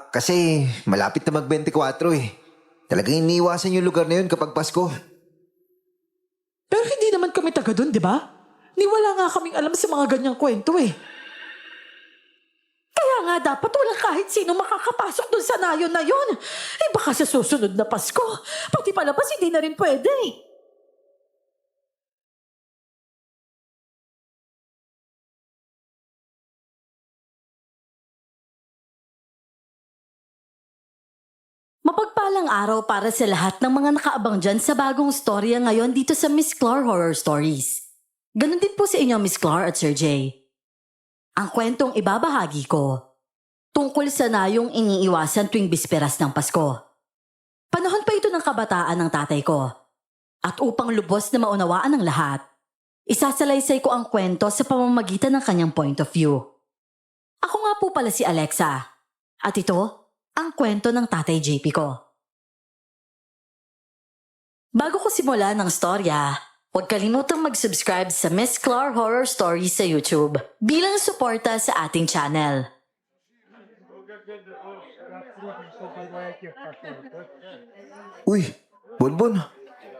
Kasi malapit na mag-24 eh. Talagang iniiwasan yung lugar na yun kapag Pasko. Pero hindi naman kami taga doon, di ba? Ni wala nga kaming alam sa mga ganyang kwento eh. Kaya nga dapat walang kahit sino makakapasok doon sa nayon na yun. Eh baka sa susunod na Pasko, pati palabas hindi na rin pwede. Mapagpalang araw para sa lahat ng mga nakaabang dyan sa bagong storya ngayon dito sa Miss Clar Horror Stories. Ganon din po sa inyo, Miss Clar at Sir Jay. Ang kwentong ibabahagi ko, tungkol sa nayong iniiwasan tuwing bisperas ng Pasko. Panahon pa ito ng kabataan ng tatay ko. At upang lubos na maunawaan ng lahat, isasalaysay ko ang kwento sa pamamagitan ng kanyang point of view. Ako nga po pala si Alexa. At ito, ang kwento ng tatay JP ko. Bago ko simulan ng storya, huwag kalimutang mag-subscribe sa Miss Clar Horror Stories sa YouTube bilang suporta sa ating channel. Uy, Bonbon,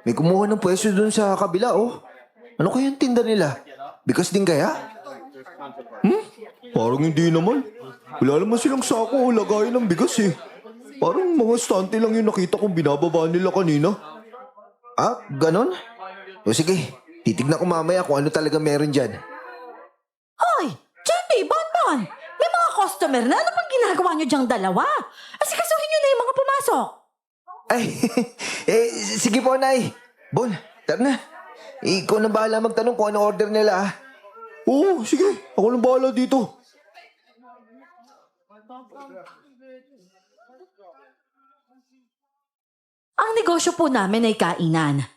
may kumuha ng pwesto dun sa kabila oh. Ano kaya yung tinda nila? Bigas din kaya? Parang hindi naman. Wala naman silang sako o lagayan ng bigas eh. Parang mga stante lang yung nakita kong binababa nila kanina. Ganon? O sige, titignan ko mamaya kung ano talaga meron dyan. Hoy! JP, Bonbon! May mga customer na. Ano pang ginagawa nyo dyang dalawa? Asikasuhin nyo na yung mga pumasok. Ay, sige po, Nay. Bon, tara na. Ikaw na bahala magtanong kung ano order nila ah. Oo, sige. Ako lang bahala dito. Ang negosyo po namin ay kainan.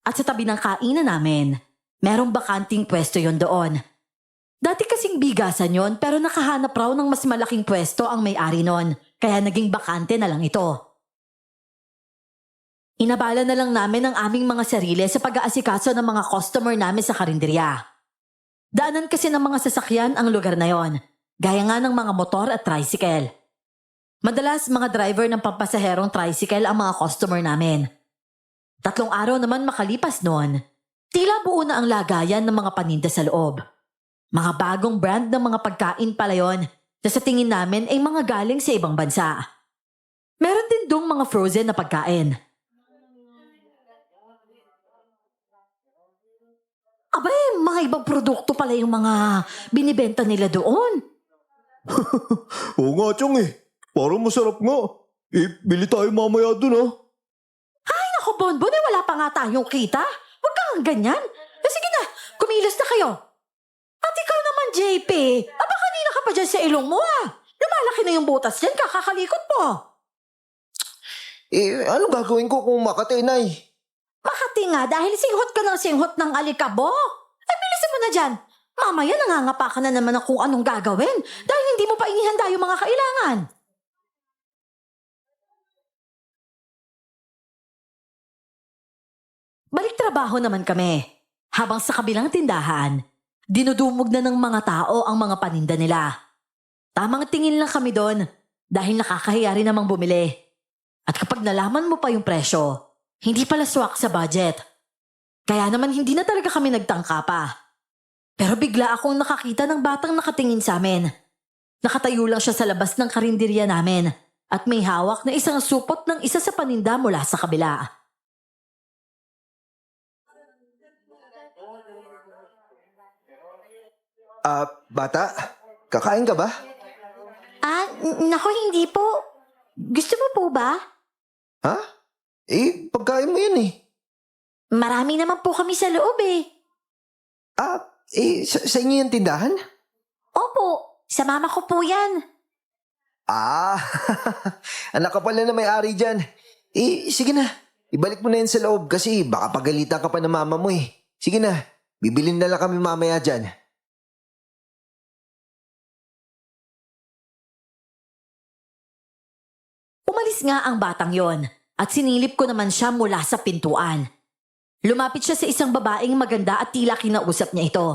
At sa tabi ng kainan namin, merong bakanting pwesto yon doon. Dati kasing bigasan yon pero nakahanap raw ng mas malaking pwesto ang may-ari nun, kaya naging bakante na lang ito. Inabala na lang namin ang aming mga sarili sa pag-aasikaso ng mga customer namin sa karinderya. Daanan kasi ng mga sasakyan ang lugar na yon, gaya nga ng mga motor at tricycle. Madalas mga driver ng pampasaherong tricycle ang mga customer namin. 3 araw naman makalipas noon, tila buo na ang lagayan ng mga paninda sa loob. Mga bagong brand ng mga pagkain pala yon na sa tingin namin ay mga galing sa ibang bansa. Meron din dong mga frozen na pagkain. Abay, mga ibang produkto pala yung mga binibenta nila doon. Oo nga, Chong eh. Parang masarap nga. Bili tayo mamaya dun ah. Ako, Bonbon, wala pa nga tayong kita. Huwag kang ganyan. Sige na, kumilos na kayo. At ikaw naman, JP. Aba, kanina ka pa dyan sa ilong mo ah. Lumalaki na yung butas dyan, kakakalikot mo. Anong gagawin ko kung Makati, Nay? Makati nga dahil singhot ka ng singhot ng alikabo. Bilisan mo na dyan. Mamaya nangangapa ka na naman ng kung anong gagawin dahil hindi mo pa inihanda yung mga kailangan. Balik trabaho naman kami. Habang sa kabilang tindahan, dinudumog na ng mga tao ang mga paninda nila. Tamang tingin lang kami doon dahil nakakahiya rin namang bumili. At kapag nalaman mo pa yung presyo, hindi pala swak sa budget. Kaya naman hindi na talaga kami nagtangka pa. Pero bigla akong nakakita ng batang nakatingin sa amin. Nakatayo lang siya sa labas ng karinderya namin at may hawak na isang supot ng isa sa paninda mula sa kabila. Bata, kakain ka ba? Nako hindi po. Gusto mo po ba? Ha? Pagkain mo yun eh. Marami naman po kami sa loob eh. Sa inyo yung tindahan? Opo, sa mama ko po yan. Anak ka pala na may-ari dyan. Sige na. Ibalik mo na yun sa loob kasi baka pagalitan ka pa ng mama mo eh. Sige na, bibilin na lang kami mamaya dyan. Umalis nga ang batang yon at sinilip ko naman siya mula sa pintuan. Lumapit siya sa isang babaeng maganda at tila kinausap niya ito.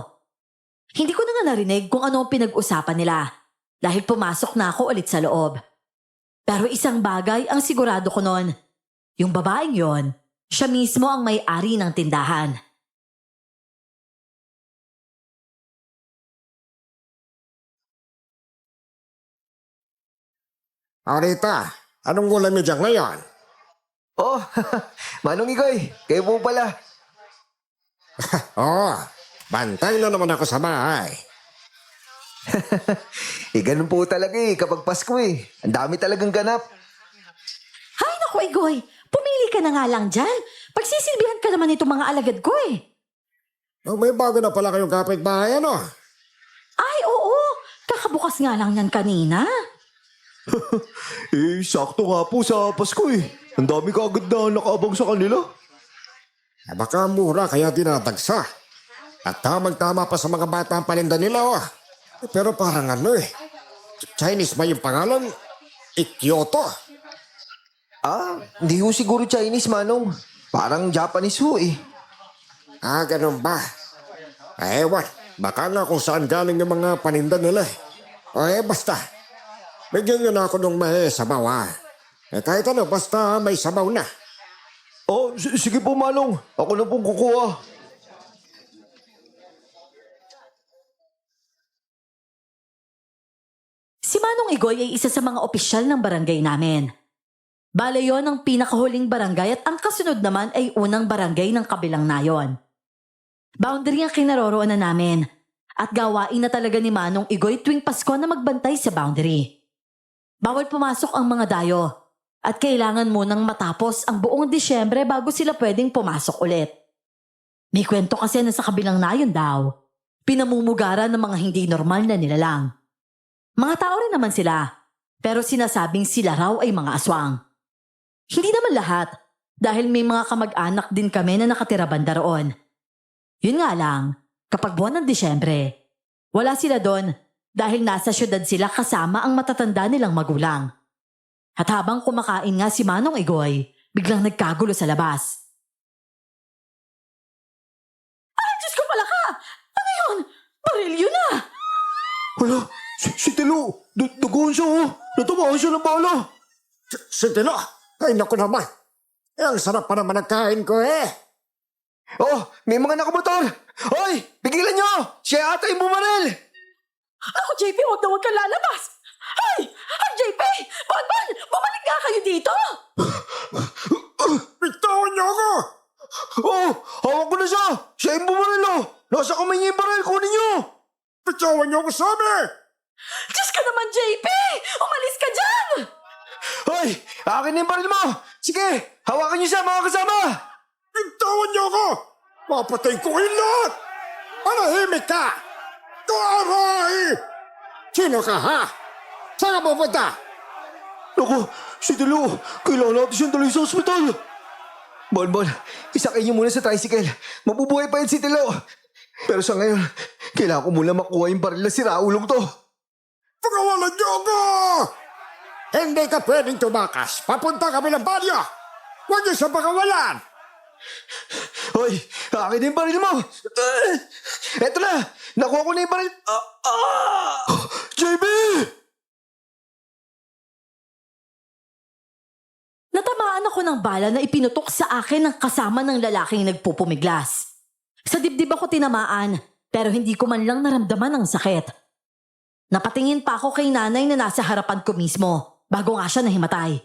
Hindi ko na nga narinig kung ano ang pinag-usapan nila dahil pumasok na ako ulit sa loob. Pero isang bagay ang sigurado ko noon. Yung babaeng yon, siya mismo ang may-ari ng tindahan. Arita, anong ulam niyo dyan ngayon? Oh, Manong Igoy, kayo po pala. Oo, bantay na naman ako sa bahay. Ganun po talaga kapag Pasko Ang dami talagang ganap. Hay naku, Igoy! Pumili ka na nga lang dyan. Pagsisilbihan ka naman itong mga alagad ko Oh, may bago na pala kayong kapitbahay, ano? Ay, oo! Kakabukas nga lang yan kanina. Sakto nga po sa Pasko Ang dami kaagad na nakaabang sa kanila. Baka mura kaya dinadagsa. At tamang-tama pa sa mga bata ang paninda nila, oh. Pero parang Chinese ba yung pangalan? Kyoto. Hindi ho siguro Chinese, Manong. Parang Japanese ho Ganun ba? Ewan, baka nga kung saan galing yung mga paninda nila. Basta. Bigyan nyo na ako ng may sabaw, kahit ano, basta may sabaw na. Sige po, Manong. Ako na pong kukuha. Si Manong Igoy ay isa sa mga opisyal ng barangay namin. Bale yon ang pinakahuling barangay at ang kasunod naman ay unang barangay ng kabilang nayon. Boundary ang kinaroroonan namin at gawain na talaga ni Manong Igoy tuwing Pasko na magbantay sa boundary. Bawal pumasok ang mga dayo at kailangan munang matapos ang buong Disyembre bago sila pwedeng pumasok ulit. May kwento kasi na sa kabilang nayon daw, pinamumugaran ng mga hindi normal na nilalang. Mga tao rin naman sila, pero sinasabing sila raw ay mga aswang. Hindi naman lahat, dahil may mga kamag-anak din kami na nakatira banda roon. Yun nga lang, kapag buwan ng Disyembre, wala sila doon dahil nasa syudad sila kasama ang matatanda nilang magulang. At habang kumakain nga si Manong Igoy, biglang nagkagulo sa labas. Ay, Diyos ko pala ka! Ano yun? Barilyo na! Hala, si Tilo. Dugoon siya Natamaan siya ng bala. Si Tilo, ay naku naman. Ang sarap pa naman ng kain ko, May mga nakamotor. Hoy, pigilan nyo! Siya ata yung bumaril! Ako, JP, huwag na huwag kang lalabas! Ay! JP! Bonbon! Bumalik nga kayo dito! Bitawan niyo ako! Hawak ko na siya! Siya yung bumaril Nasa kamay niya yung baril, kunin nyo! Bitawan niyo ako, sabi! Diyos ka naman, JP! Umalis ka dyan! Hoy, akin na yung baril mo! Sige, hawakan niyo siya mga kasama! Bitawan niyo ako! Papatay ko yung lahat! Manahimik ka! Aray! Sino ka, ha? Saan ka pupunta? Naku, si Tilo. Kailangan natin siyang tuloy sa ospital. Bonbon, isakay niyo muna sa tricycle. Mabubuhay pa yun si Tilo. Pero sa ngayon, kailangan ko muna makuha yung baril na siraulong to. Pagawalan niyo ako! Hindi ka pwedeng tumakas. Papunta kami ng banyo. Huwag niyo sa pagawalan. Hoy, akin na yung baril mo! Eto na! Nakuha ko na yung baril! JB! Natamaan ako ng bala na ipinutok sa akin ng kasama ng lalaking nagpupumiglas. Sa dibdib ako tinamaan, pero hindi ko man lang naramdaman ang sakit. Napatingin pa ako kay nanay na nasa harapan ko mismo, bago nga siya nahimatay.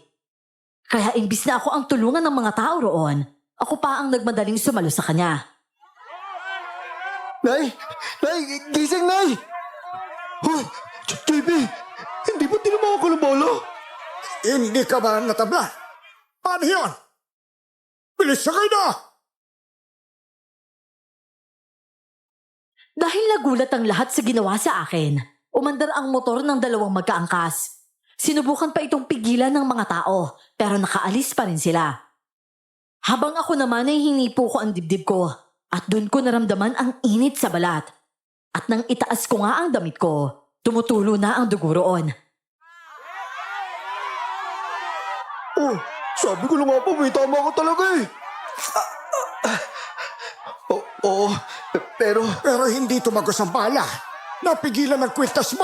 Kaya imbis na ako ang tulungan ng mga tao roon, ako pa ang nagmadaling sumalo sa kanya. Nay! Nay! Gising, Nay! JB, hindi ba tinamaan ka ng bala? Hindi ka ba natabla? Paano yun? Bilis sa kayo na! Dahil nagulat ang lahat sa ginawa sa akin, umandar ang motor ng dalawang magkaangkas. Sinubukan pa itong pigilan ng mga tao, pero nakaalis pa rin sila. Habang ako naman ay hinipo ko ang dibdib ko, at doon ko naramdaman ang init sa balat. At nang itaas ko nga ang damit ko, tumutulo na ang dugo roon. Sabi ko na nga po, may tama ka talaga Oo, pero... Pero hindi tumagos ang bala. Napigilan ang kwintas mo.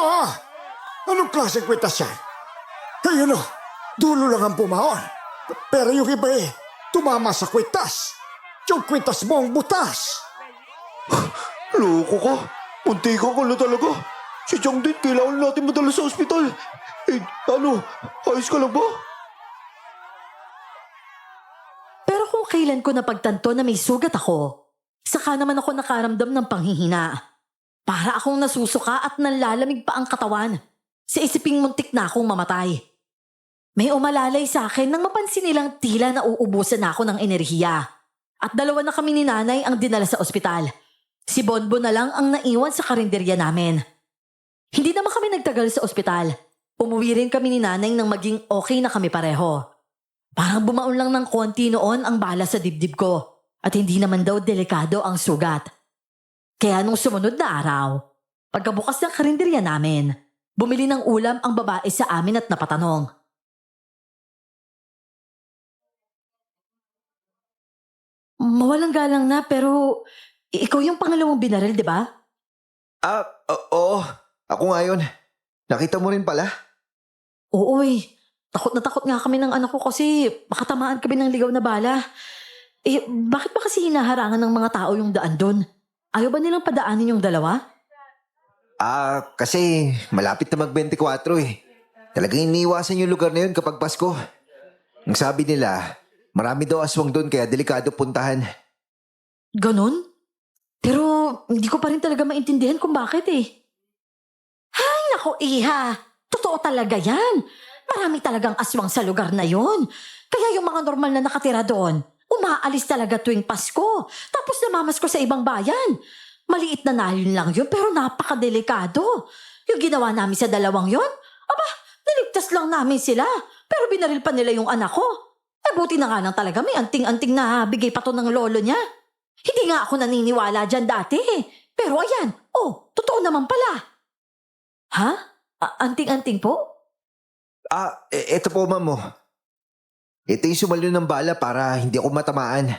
Anong klaseng kwintas yan? Kayo no, Dulo lang ang pumahon. Pero yung iba tumama sa kwintas. Yung kwintas mo ang butas. Loko ka. Muntikan ka na talaga. Si Chang din, kailangan natin madala sa ospital. Ayos ka lang ba? Pero kung kailan ko napagtanto na may sugat ako, saka naman ako nakaramdam ng panghihina. Para akong nasusuka at nanlalamig pa ang katawan. Sa isiping muntik na akong mamatay. May umalalay sa akin nang mapansin nilang tila na uubusan na ako ng enerhiya. At 2 na kami ni nanay ang dinala sa ospital. Si Bonbon na lang ang naiwan sa karinderya namin. Hindi naman kami nagtagal sa ospital. Umuwi rin kami ni nanay nang maging okay na kami pareho. Parang bumaon lang ng konti noon ang bala sa dibdib ko. At hindi naman daw delikado ang sugat. Kaya nung sumunod na araw, pagkabukas ng karinderya namin, bumili ng ulam ang babae sa amin at napatanong. Mawalang galang na pero ikaw yung pangalawang binaril, di ba? Oo. Ako nga yun. Nakita mo rin pala? Oo eh. Takot na takot nga kami ng anak ko kasi baka tamaan kami ng ligaw na bala. Bakit ba kasi hinaharangan ng mga tao yung daan doon? Ayaw ba nilang padaanin yung 2? Kasi malapit na mag-24 eh. Talagang iniiwasan yung lugar na yun kapag Pasko. Ang sabi nila, marami daw aswang doon kaya delikado puntahan. Ganon? Pero hindi ko pa rin talaga maintindihan kung bakit eh. Ay nako iha, totoo talaga yan. Marami talagang aswang sa lugar na yon. Kaya yung mga normal na nakatira doon, umaalis talaga tuwing Pasko. Tapos namamasko sa ibang bayan. Maliit na nayon lang yun pero napakadelikado. Yung ginawa namin sa 2 yon, aba, niligtas lang namin sila. Pero binaril pa nila yung anak ko. Buti na nga lang talaga may anting-anting na bigay pa to ng lolo niya. Hindi nga ako naniniwala dyan dati. Pero ayan, totoo naman pala. Ha? Anting-anting po? Eto po, ma'am. Ito yung sumalyo ng bala para hindi ako matamaan.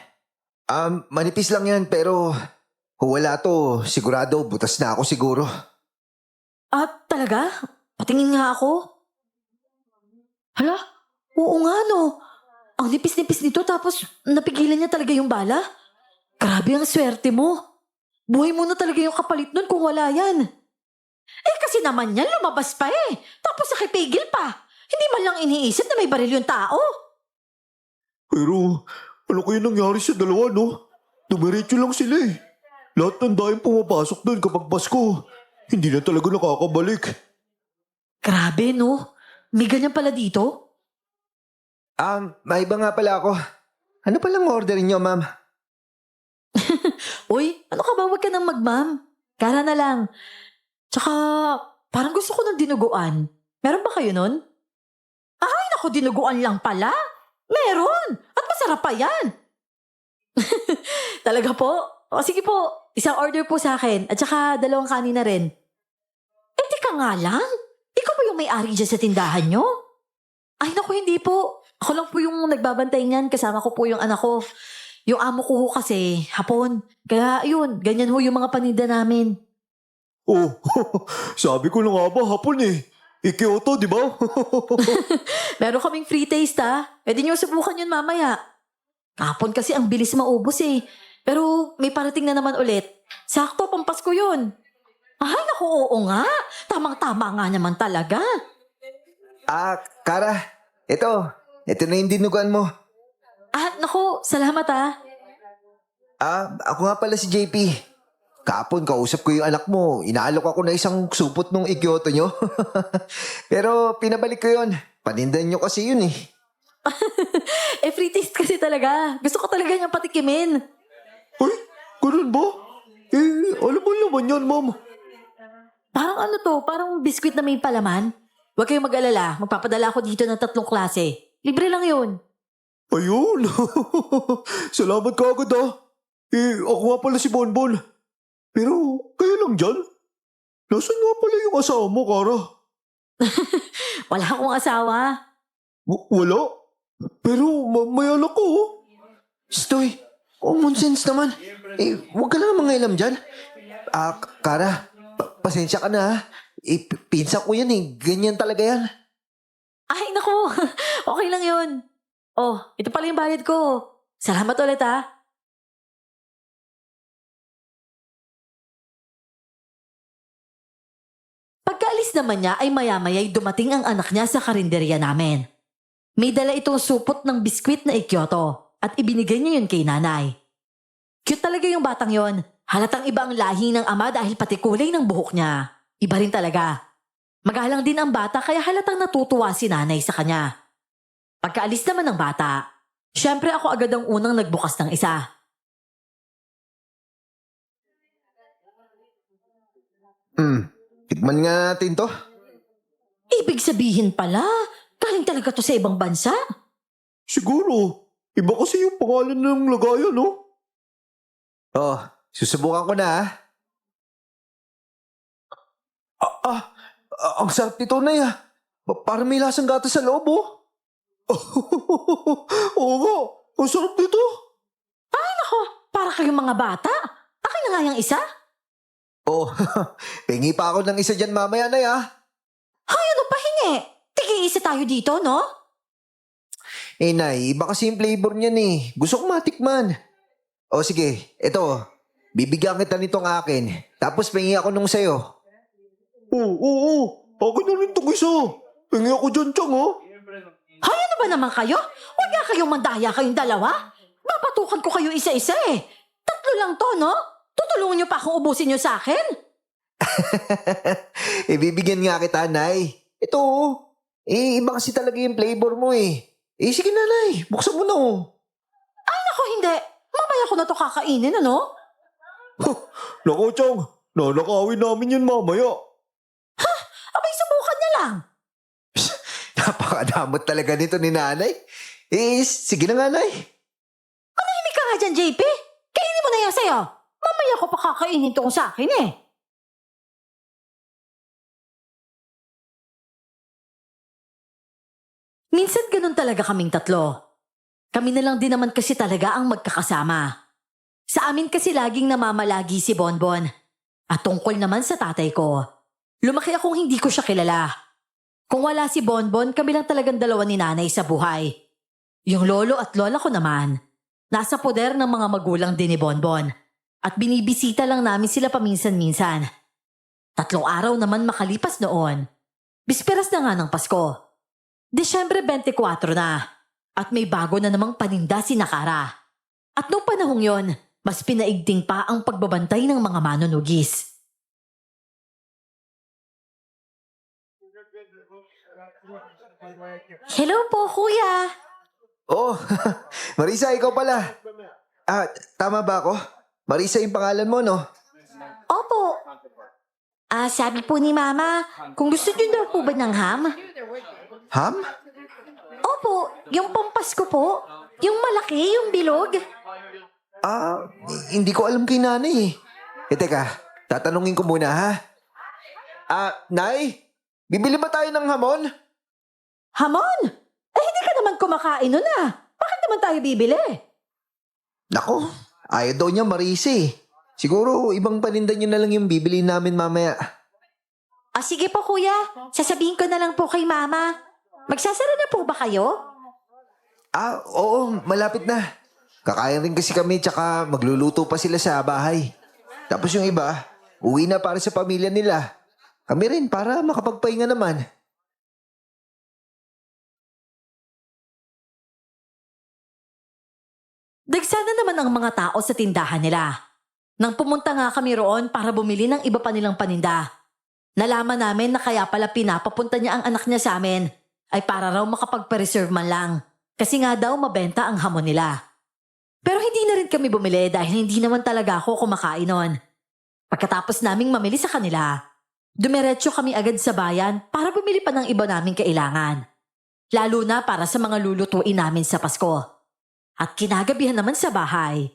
Manipis lang yan pero kung wala to, sigurado butas na ako siguro. Talaga? Patingin nga ako. Hala, oo nga no. Ang nipis-nipis nito tapos napigilan niya talaga yung bala. Grabe ang swerte mo. Buhay mo na talaga yung kapalit nun kung wala yan. Kasi naman yan lumabas pa eh. Tapos nakipigil pa. Hindi man lang iniisip na may baril yung tao. Pero ano kaya nangyari sa 2, no? Dumiretso lang sila eh. Lahat ng dahil pumapasok doon kapag Pasko. Hindi na talaga nakakabalik. Grabe no. May ganyan pala dito. May iba nga pala ako. Ano palang order niyo, ma'am? Uy, ano ka ba? Huwag ka nang mag-ma'am. Kara na lang. Tsaka, parang gusto ko ng dinuguan. Meron ba kayo nun? Ay, naku, dinuguan lang pala. Meron. At masarap pa yan. Talaga po? Sige po. Isang order po sa akin. At saka 2 kanin na rin. Tika nga lang. Ikaw ba yung may-ari dyan sa tindahan nyo? Ay, naku, hindi po. Ako lang po yung nagbabantay niyan. Kasama ko po yung anak ko. Yung amo ko ho kasi, hapon. Kaya, yun, ganyan ho yung mga paninda namin. Sabi ko na nga ba hapon eh. Kyoto, di ba? Meron kaming free taste Pwede nyo subukan yun mamaya. Hapon kasi ang bilis maubos eh. Pero may parating na naman ulit. Sakto, pampasko yun. Ay, naku, oo nga. Tamang-tama nga naman talaga. Kara, ito na yung dinuguan mo. Naku, salamat Ako nga pala si JP. Kapon, kausap ko yung anak mo. Inaalok ako na isang supot nung ikyoto nyo. Pero pinabalik ko yun. Panindan nyo kasi yun eh. Free taste kasi talaga. Gusto ko talaga niyang patikimin. Ay, ganun ba? Alam mo naman yan, ma'am. Parang ano to, parang biskwit na may palaman. Huwag kayong mag-alala. Magpapadala ako dito ng 3 klase. Libre lang yun. Ayun. Salamat ka agad ako nga pala si Bonbon. Pero, kayo lang dyan? Nasaan nga pala yung asawa mo, Kara? Wala akong asawa. Wala? Pero, may anak ko. Stoy, common sense naman. Huwag ka na mangailam dyan. Kara, pasensya ka na ha. Pinsan ko yan eh. Ganyan talaga yan. Ay, naku. Okay lang yun. Oh, ito pala yung bayad ko. Salamat ulit ha. Pagkaalis naman niya ay maya-maya'y dumating ang anak niya sa karinderya namin. May dala itong supot ng biskwit na ikyoto at ibinigay niya yun kay nanay. Cute talaga yung batang yon. Halatang iba ang lahi ng ama dahil pati kulay ng buhok niya. Iba rin talaga. Magalang din ang bata kaya halatang natutuwa si nanay sa kanya. Pagkaalis naman ng bata, syempre ako agad ang unang nagbukas ng isa. Tikman nga natin to. Ibig sabihin pala, galing talaga to sa ibang bansa. Siguro, iba kasi yung pangalan ng lagayan, no? Oh, susubukan ko na ah. Ang sarap nito na ya. Parang may lasang gatas sa loob, oh. Oo nga, ang sarap nito. Ako, para kayong mga bata. Akin na nga yung isa. Oh, pengi pa ako ng isa dyan mamaya na ya. Ano pa hingi? Tigi-isa tayo dito, no? Eh nay, iba kasi yung flavor niyan eh. Gusto ko matikman. O sige, eto. Bibigyan kita nitong akin. Tapos pengi ako nung sayo. Oo. Akin na rin itong isa. Hingi ako dyan, Chang, ha? Ano ba naman kayo? Huwag nga kayong mandaya kayong dalawa. Babatukan ko kayo isa-isa eh. 3 lang to, no? Tutulungan niyo pa akong ubusin niyo sa akin. Bibigyan nga kita, nay. Ito, oh. Iba kasi talaga yung flavor mo eh. Sige na, nay. Buksan mo na, oh. Ako hindi. Mamaya ko na to kakainin, ano? Nako, Chang. Nanakawin namin yan mamaya. Abay, subukan niya lang. Napakadamot talaga nito ni nanay. Sige na nga, nay. Manahimik ka nga dyan, JP. Kainin mo na yan sa'yo. Mamaya ko pa kakainin to sa akin eh. Minsan ganun talaga kaming tatlo. Kami na lang din naman kasi talaga ang magkakasama. Sa amin kasi laging namamalagi si Bonbon. At tungkol naman sa tatay ko, lumaki akong hindi ko siya kilala. Kung wala si Bonbon, kami lang talagang dalawa ni nanay sa buhay. Yung lolo at lola ko naman, nasa poder ng mga magulang din ni Bonbon. At binibisita lang namin sila paminsan-minsan. 3 araw naman makalipas noon. Bisperas na nga ng Pasko. Disyembre 24 na. At may bago na namang paninda si Nakara. At noong panahong yon, mas pinaigting pa ang pagbabantay ng mga manunugis. Hello po, kuya. Oh, Marisa, ikaw pala. Tama ba ako? Marisa yung pangalan mo, no? Opo. Sabi po ni Mama, kung gusto niyo daw po ba ng ham? Ham? Opo, yung pampasko po. Yung malaki, yung bilog. Hindi ko alam kay nanay eh. Teka, tatanungin ko muna ha. Nay, bibili ba tayo ng hamon? Hamon? Hindi ka naman kumakain nun ah. Bakit naman tayo bibili? Nako, ayaw daw niya Marisa eh. Siguro ibang paninda niyo na lang yung bibili namin mamaya. Sige po kuya, sasabihin ko na lang po kay Mama. Magsasara na po ba kayo? Oo, malapit na. Kakain rin kasi kami tsaka magluluto pa sila sa bahay. Tapos yung iba, uwi na para sa pamilya nila. Kami rin para makapagpahinga naman. Dagsana naman ang mga tao sa tindahan nila. Nang pumunta nga kami roon para bumili ng iba pa nilang paninda, nalaman namin na kaya pala pinapapunta niya ang anak niya sa amin ay para raw makapagpa-reserve man lang. Kasi nga daw mabenta ang hamon nila. Pero hindi na rin kami bumili dahil hindi naman talaga ako kumakain nun. Pagkatapos naming mamili sa kanila, dumiretso kami agad sa bayan para bumili pa ng iba naming kailangan. Lalo na para sa mga lulutuin namin sa Pasko. At kinagabihan naman sa bahay.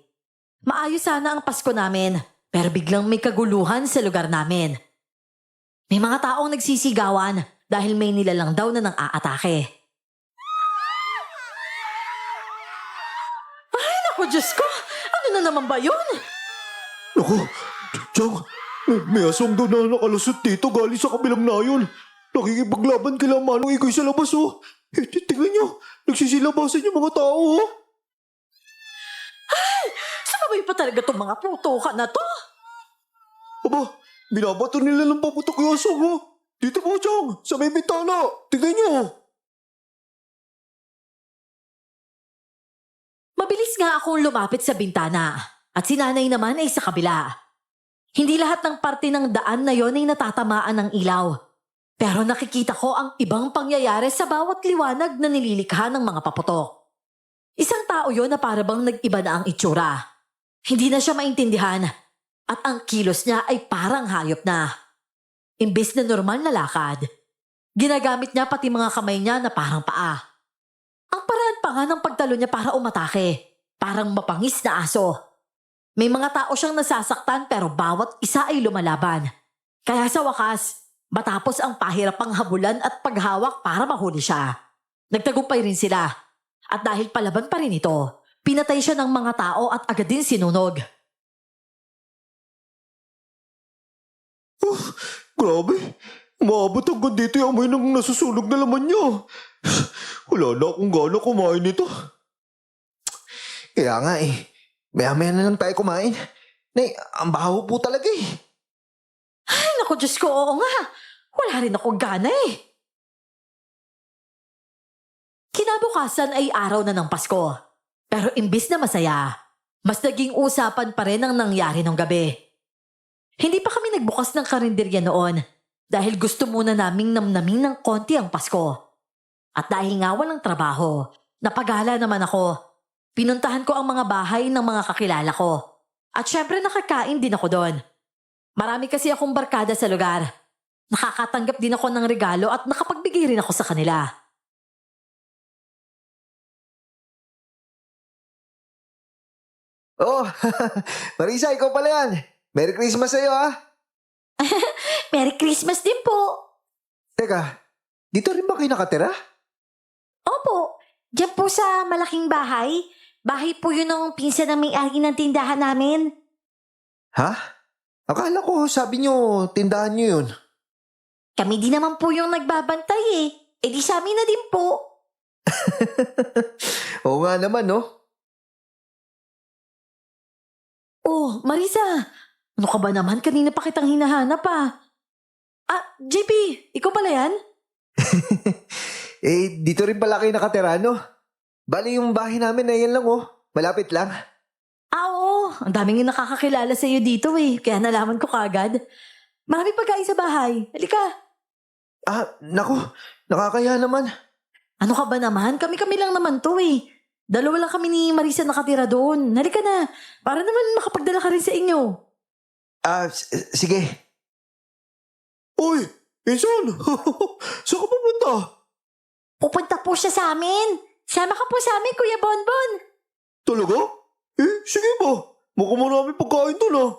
Maayos sana ang Pasko namin, pero biglang may kaguluhan sa lugar namin. May mga taong nagsisigawan dahil may nilalang daw na nang aatake. Ay, naku Diyos ko! Ano na naman ba yun? Naku, Chang, may asong daw na nakalusot dito galing sa kabilang nayon. Nakikipaglaban kila Manong Ikoy sa labas, oh. Tingnan nyo, nagsisilabasan yung mga tao, oh. Sumabay pa talaga tong mga putukan na to. Aba, binabato nila ng paputok yung asong, oh. Dito po, Chang, sa may bintana. Tingnan nyo. Mabilis nga akong lumapit sa bintana at si nanay naman ay sa kabila. Hindi lahat ng parte ng daan na yon ay natatamaan ng ilaw. Pero nakikita ko ang ibang pangyayari sa bawat liwanag na nililikha ng mga paputok. Isang tao yon na parabang nag-iba na ang itsura. Hindi na siya maintindihan at ang kilos niya ay parang hayop na. Imbes na normal na lakad, ginagamit niya pati mga kamay niya na parang paa. Ang paraan pa nga ng pagtalo niya para umatake, parang mapangis na aso. May mga tao siyang nasasaktan pero bawat isa ay lumalaban. Kaya sa wakas, matapos ang pahirapang habulan at paghawak para mahuli siya, nagtagumpay rin sila. At dahil palaban pa rin ito, pinatay siya ng mga tao at agad din sinunog. Grabe, maabot hanggang dito yung amoy ng nasusunog na laman niya. Wala na akong gana kumain nito. Kaya nga eh, maya-maya na lang tayo kumain. Nay, ang baho po talaga eh. Ay naku Diyos ko, oo nga. Wala rin akong gana eh. Kinabukasan ay araw na ng Pasko. Pero imbis na masaya, mas naging usapan pa rin ang nangyari ng gabi. Hindi pa kami nagbukas ng karinderya noon dahil gusto muna naming namnamin ng konti ang Pasko. At dahil nga walang trabaho, napagala naman ako. Pinuntahan ko ang mga bahay ng mga kakilala ko. At syempre nakakain din ako doon. Marami kasi akong barkada sa lugar. Nakakatanggap din ako ng regalo at nakapagbigay rin ako sa kanila. Oh, Marisa, ikaw pala yan. Merry Christmas sa'yo ah. Merry Christmas din po! Teka, dito rin ba kayo nakatira? Opo, diyan po sa malaking bahay. Bahay po yun ng pinsan ng may-ari ng tindahan namin. Ha? Akala ko sabi nyo, tindahan nyo yun. Kami din naman po yung nagbabantay eh. E di sa amin na din po. Oo nga naman no. Oh, Marisa, ano ka ba naman? Kanina pa kitang hinahanap ah. Ah, JP, ikaw pala yan? Eh, dito rin pala kayo nakatira no? Bali yung bahay namin na yan lang oh. Malapit lang. Ah, oo. Ang daming yung nakakakilala sa iyo dito eh. Kaya nalaman ko kagad. Marami pagkain sa bahay. Halika. Ah, naku, nakakaya naman. Ano ka ba naman? Kami-kami lang naman to eh. Dalawa lang kami ni Marisa nakatira doon. Halika na. Para naman makapagdala ka rin sa inyo. Ah, sige. Uy, Insan! Saan ka pupunta? Pupunta po siya sa amin. Sama ka po sa amin, Kuya Bonbon. Talaga? Eh, sige ba? Mukhang marami pagkain doon ah.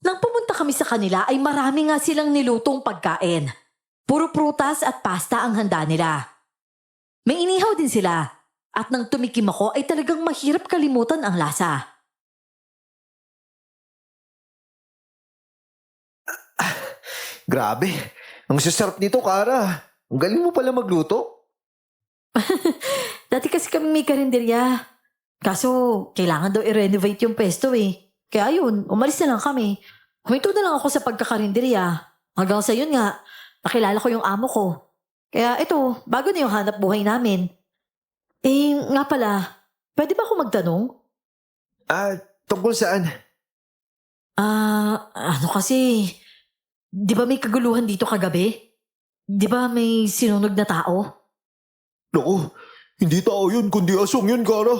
Nang pumunta kami sa kanila ay marami nga silang nilutong pagkain. Puro prutas at pasta ang handa nila. May inihaw din sila. At nang tumikim ako ay talagang mahirap kalimutan ang lasa. Grabe, ang sasarap nito, Kara. Ang galing mo pala magluto. Dati kasi kami may karinderya. Kaso, kailangan daw i-renovate yung pesto eh. Kaya yun, umalis na lang kami. Huminto na lang ako sa pagkakarinderya. Hanggang sa yun nga, nakilala ko yung amo ko. Kaya ito, bago na yung hanap buhay namin. Eh, nga pala, pwede ba ako magtanong? Ah, tungkol saan? Ano kasi, di ba may kaguluhan dito kagabi? Di ba may sinunog na tao? Naku, hindi tao yun, kundi asong yun, Kara.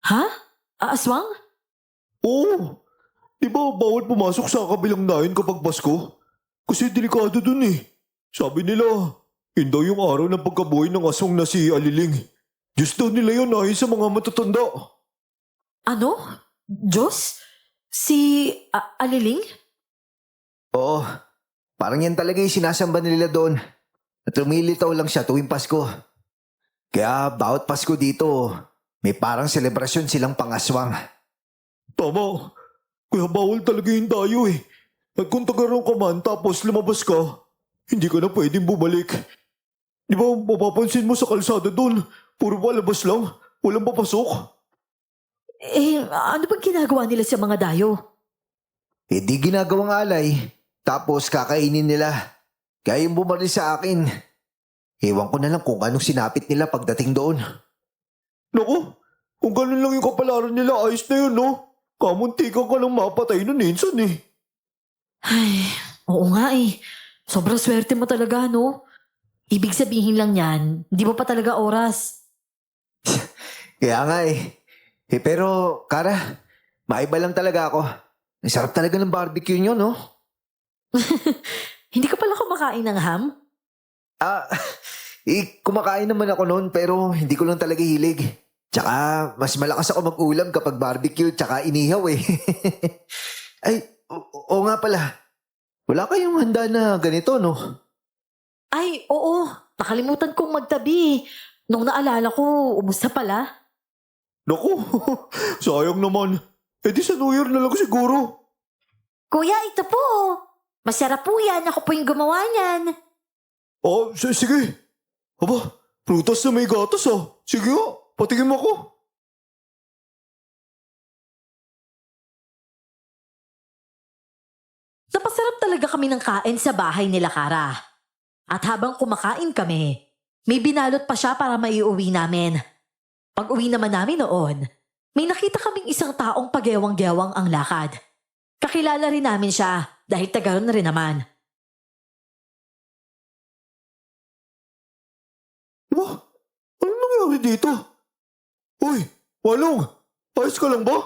Ha? Aswang? Oo. Di ba bawal pumasok sa kabilang nahin kapag Pasko? Kasi delikado dun eh. Sabi nila, yun daw yung araw ng pagkabuhay ng aswang na si Aliling. Diyos daw nila yun ayon sa mga matatanda. Ano? Diyos? Si Aliling? Oo, parang yan talaga yung sinasamba nila doon. At lumilitaw lang siya tuwing Pasko. Kaya bawat Pasko dito, may parang selebrasyon silang pangaswang. Tama. Kaya bawal talaga yun tayo eh. At kung tagaroon ka man tapos lumabas ka, hindi ka na pwedeng bumalik. Di ba mapapansin mo sa kalsada doon, puro palabas lang, walang papasok. Ano bang ginagawa nila sa mga dayo? Eh di ginagawang alay, tapos kakainin nila. Kaya yung bumaril sa akin, ewan ko na lang kung anong sinapit nila pagdating doon. Naku, kung ganun lang yung kapalaran nila, ayos na yun, no? Kamuntikan ka lang mapatay nun minsan eh. Ay, oo nga eh. Sobrang swerte mo talaga, no? Ibig sabihin lang yan, di mo pa talaga oras. Kaya nga eh. Pero, Kara, maiba lang talaga ako. Ang sarap talaga ng barbecue nyo, no? Hindi ka pala kumakain ng ham? Ah, kumakain naman ako noon pero hindi ko lang talaga hilig. Tsaka, mas malakas ako mag-ulam kapag barbecue tsaka inihaw eh. Ay, oo nga pala. Wala kayong handa na ganito, no? Ay, oo. Nakalimutan kong magtabi. Nung naalala ko, ubos na pala. Naku, sayang naman. Eh di sa New Year na lang siguro. Kuya, ito po. Masarap po yan. Ako po yung gumawa niyan. Oh, sige. Aba, prutas na may gatas ah. Sige ah, patingin mo ako. Napasarap talaga kami ng kain sa bahay nila, Kara. At habang kumakain kami, may binalot pa siya para maiuwi namin. Pag uwi naman namin noon, may nakita kaming isang taong pagewang-gewang ang lakad. Kakilala rin namin siya dahil tagaron rin naman. Aba, ano nangyari dito? Uy, Walong, ayos ka lang ba?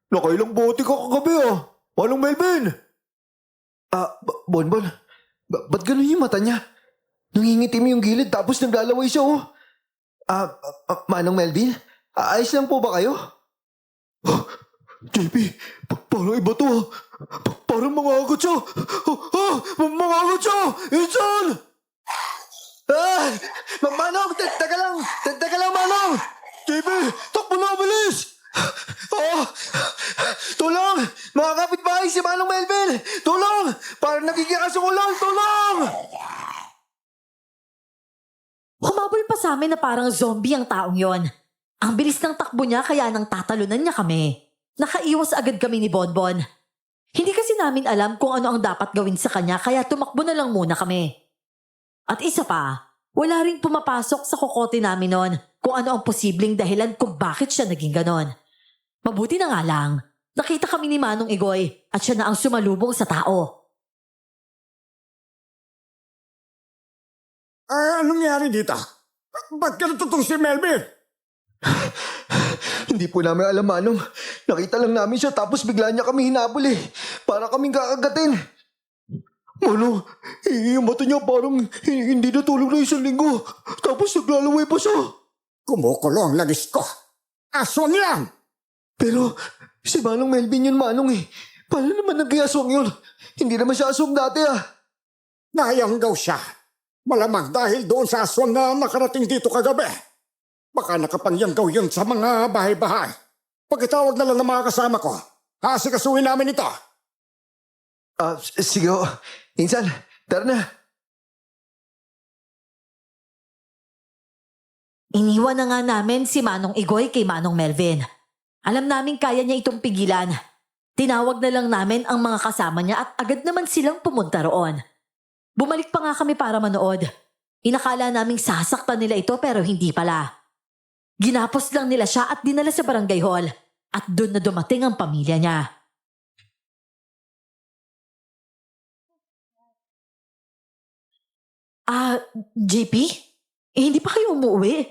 Nakailang bote ka kagabi ah. Walong Melvin. Bonbon, ba't ganun yung mata niya? Nangingitim yung gilid tapos naglalaway siya, oh. Manong Melvin, ayos lang po ba kayo? JP, parang iba to ah. Parang mga agat siya. Mga agat siya! Insan! Manong, teka lang! Teka lang, Manong! JP, takbo na, bilis! Tulong! Mga kapitbahay, si Manong Melvin! Tulong! Parang nagigikas yung ulang! Tulong! Humabol pa sa amin na parang zombie ang taong yon. Ang bilis ng takbo niya kaya nang tatalunan niya kami. Nakaiwas agad kami ni Bonbon. Hindi kasi namin alam kung ano ang dapat gawin sa kanya kaya tumakbo na lang muna kami. At isa pa, wala ring pumapasok sa kokote namin noon kung ano ang posibleng dahilan kung bakit siya naging ganon. Mabuti na nga lang, nakita kami ni Manong Igoy at siya na ang sumalubong sa tao. Anong nangyari dito? Ba't ka natutong si Melvin? Hindi po namin alam, Manong. Nakita lang namin siya tapos bigla niya kami hinabol eh. Para kaming kakagatin. Mano, yung mata niya parang hindi natulog na 1 linggo. Tapos naglalaway pa siya. Kumukulo ang langis ko. Aswang yan! Pero si Manong Melvin yun, Manong eh. Paano naman nag-iaswang yun? Hindi naman siya aswang dati ah. Nayanggaw siya. Malamang dahil doon sa aswang na nakarating dito kagabi. Baka nakapangyanggaw yun sa mga bahay-bahay. Pagkatawag na lang ng mga kasama ko, asikasuhin namin ito. Sige ho. Insan, tara na. Iniwan na nga namin si Manong Igoy kay Manong Melvin. Alam namin kaya niya itong pigilan. Tinawag na lang namin ang mga kasama niya at agad naman silang pumunta roon. Bumalik pa nga kami para manood. Inakala naming sasaktan nila ito pero hindi pala. Ginapos lang nila siya at dinala sa barangay hall. At doon na dumating ang pamilya niya. JP? Hindi pa kayo umuwi?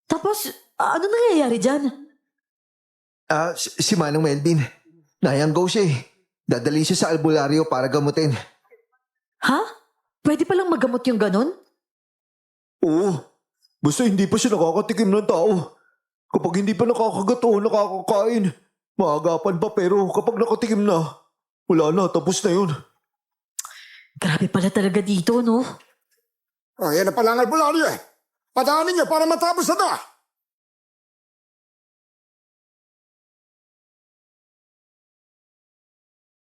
Tapos, ano nangyayari dyan? Si Manong Melvin. Nayanggaw siya eh. Dadali siya sa albularyo para gamutin. Ha? Pwede palang magamot yung ganon? Oo, basta hindi pa siya nakakatikim ng tao. Kapag hindi pa nakakagat o nakakakain, maagapan pa pero kapag nakatikim na, wala na, tapos na yun. Grabe pala talaga dito, no? Yan na pala ang albularyo eh. Padaanin niyo para matapos na to.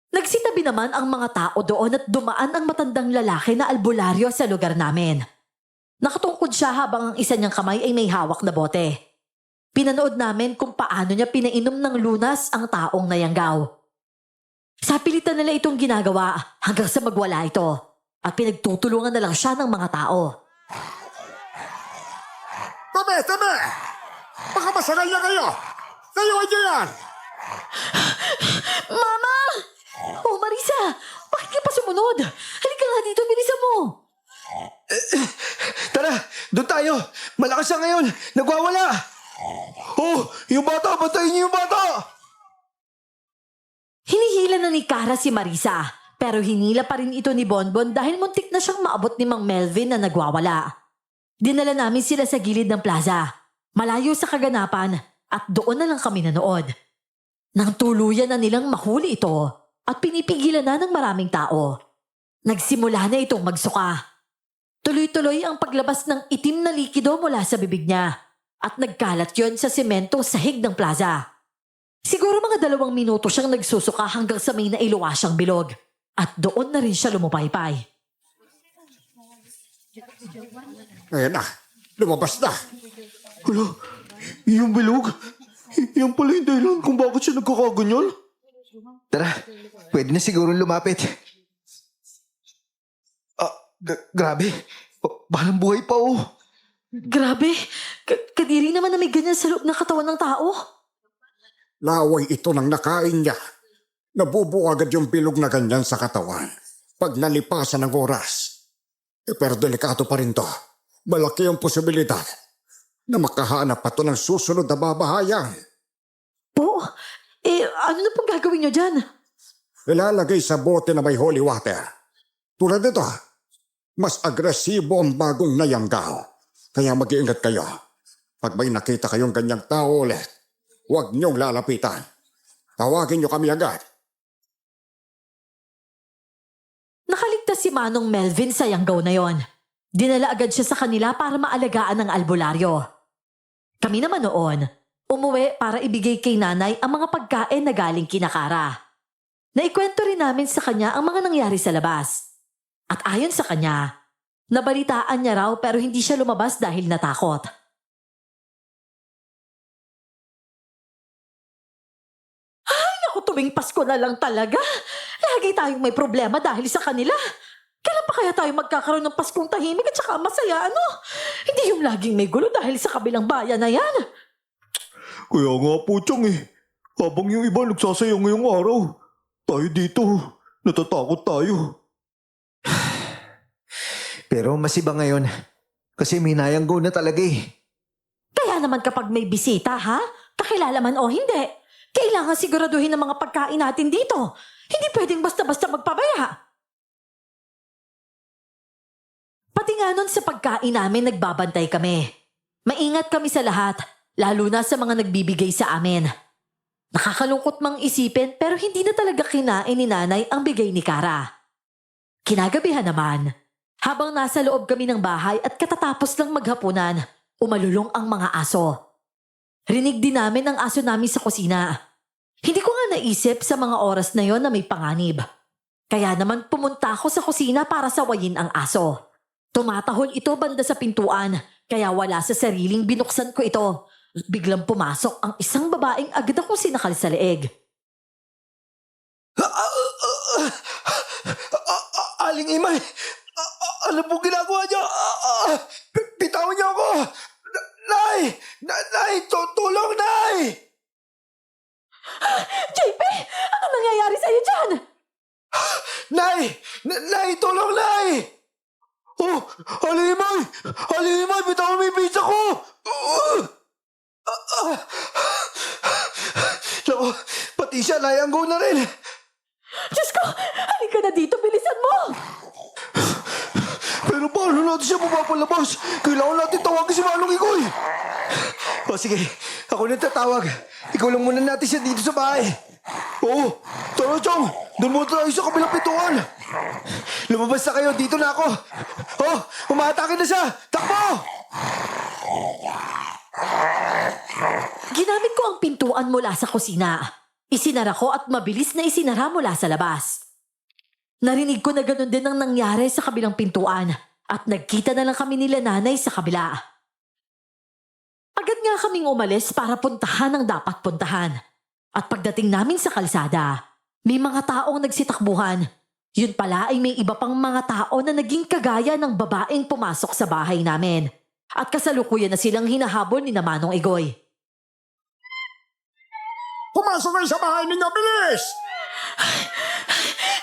Nagsitabi naman ang mga tao doon at dumaan ang matandang lalaki na albularyo sa lugar namin. Nakatungkod siya habang ang isa niyang kamay ay may hawak na bote. Pinanood namin kung paano niya pinainom ng lunas ang taong nayanggaw. Sa pilitan nila itong ginagawa hanggang sa magwala ito at pinagtutulungan na lang siya ng mga tao. Tabi! Baka masagal na kayo! Layuan niyo yan! Mama! Oh, Marisa! Bakit ka pa sumunod? Halika nga dito, bilisan mo! Tara, doon tayo. Malakas siya ngayon. Nagwawala. Oh, yung bata! Bantayin niyo yung bata! Hinihila na ni Kara si Marisa, pero hinila pa rin ito ni Bonbon dahil muntik na siyang maabot ni Mang Melvin na nagwawala. Dinala namin sila sa gilid ng plaza, malayo sa kaganapan, at doon na lang kami nanood. Nang tuluyan na nilang mahuli ito at pinipigilan na ng maraming tao. Nagsimula na itong magsuka. Tuloy-tuloy ang paglabas ng itim na likido mula sa bibig niya at nagkalat yon sa semento sahig ng plaza. Siguro mga 2 minuto siyang nagsusuka hanggang sa may nailuwa siyang bilog at doon na rin siya lumupaypay. Ayan na, lumabas na. Hala, yung bilog? Yan pala yung dahilan kung bakit siya nagkakaganyan? Tara, pwede na siguro lumapit. Grabe. Parang buhay pa oh. Grabe, kadiri naman na may ganyan sa loob ng katawan ng tao. Laway ito ng nakain niya. Nabubuo agad yung bilog na ganyan sa katawan pag nalipasan ng oras. Pero delikado pa rin to. Malaki ang posibilidad na makahanap pa to ng susunod na babahayan. Po, ano na pong gagawin niyo dyan? Ilalagay sa bote na may holy water. Tulad nito, mas agresibo ang bagong nayanggaw. Kaya mag-iingat kayo. Pag may nakita kayong ganyang tao ulit, huwag niyong lalapitan. Tawagin niyo kami agad. Nakaligtas si Manong Melvin sa yanggaw na yon. Dinala agad siya sa kanila para maalagaan ng albularyo. Kami naman noon, umuwi para ibigay kay nanay ang mga pagkain na galing kina Kara. Naikwento rin namin sa kanya ang mga nangyari sa labas. At ayon sa kanya, nabalitaan niya raw pero hindi siya lumabas dahil natakot. Ay, naku, tuwing Pasko na lang talaga. Lagi tayong may problema dahil sa kanila. Kailan pa kaya tayo magkakaroon ng Paskong tahimik at saka masaya, ano? Hindi yung laging may gulo dahil sa kabilang bayan na yan. Kaya nga po, Chang eh. Habang yung iba nagsasaya ngayong araw, tayo dito, natatakot tayo. Pero mas iba ngayon. Kasi may nayanggo na talaga eh. Kaya naman kapag may bisita, ha? Kakilala man o hindi, kailangan siguraduhin ang mga pagkain natin dito. Hindi pwedeng basta-basta magpabaya. Pati nga nun sa pagkain namin nagbabantay kami. Maingat kami sa lahat, lalo na sa mga nagbibigay sa amin. Nakakalungkot mang isipin pero hindi na talaga kinain ni nanay ang bigay ni Kara. Kinagabihan naman, habang nasa loob kami ng bahay at katatapos lang maghapunan, umalulong ang mga aso. Rinig din namin ang aso namin sa kusina. Hindi ko nga naisip sa mga oras na yon na may panganib. Kaya naman pumunta ako sa kusina para sawayin ang aso. Tumatahol ito banda sa pintuan, kaya wala sa sariling binuksan ko ito. Biglang pumasok ang isang babaeng agad akong sinakal sa leeg. Aling Imay! Ano po ginagawa niyo? Bitawan niyo ako! Nay! Nay! Tulong, Nay! JP! Ano nangyayari sa'yo dyan? Nay! Nay! Tulong, Nay! Oh, Alimay! Alimay, bitawan mo yung pizza ko! Naku, pati siya nayanggo na rin. Diyos ko! Halika na dito! Bilisan mo! Pero paano natin siya mapapalabas? Kailangan natin tawagin si Manong Ikoy! O sige, ako na tatawag. Ikaw lang muna natin siya dito sa bahay. Oo, tara Chang! Doon muna tayo sa kabilang pintuan! Lumabas na kayo, dito na ako. Oh, umatake na siya! Takbo! Ginamit ko ang pintuan mula sa kusina. Isinara ko at mabilis na isinara mula sa labas. Narinig ko na ganun din ang nangyari sa kabilang pintuan at nagkita na lang kami nila nanay sa kabila. Agad nga kaming umalis para puntahan ang dapat puntahan. At pagdating namin sa kalsada, may mga taong nagsitakbuhan. Yun pala ay may iba pang mga tao na naging kagaya ng babaeng pumasok sa bahay namin. At kasalukuyan na silang hinahabol ni Manong Igoy. Pumasok kayo sa bahay ninyo, bilis!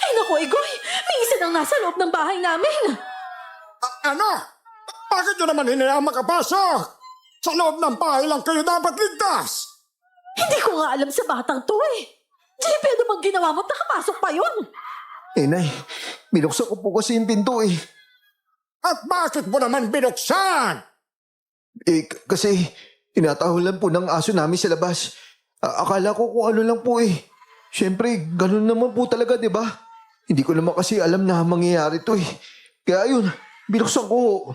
Ay naku, Igoy! May isa nang nasa loob ng bahay namin! Ano? Bakit nyo naman hinayang makapasok? Sa loob ng bahay lang kayo dapat ligtas! Hindi ko nga alam sa batang to eh! JP, ano bang ginawa mo? Nakapasok pa yun! Nay, binuksan ko po kasi yung pinto eh. At bakit mo naman binuksan? Kasi tinatahulan po ng aso namin sa labas. Akala ko kung ano lang po eh. Siyempre, ganun naman po talaga, di ba? Hindi ko naman kasi alam na mangyayari to eh. Kaya yun, binuksan ko.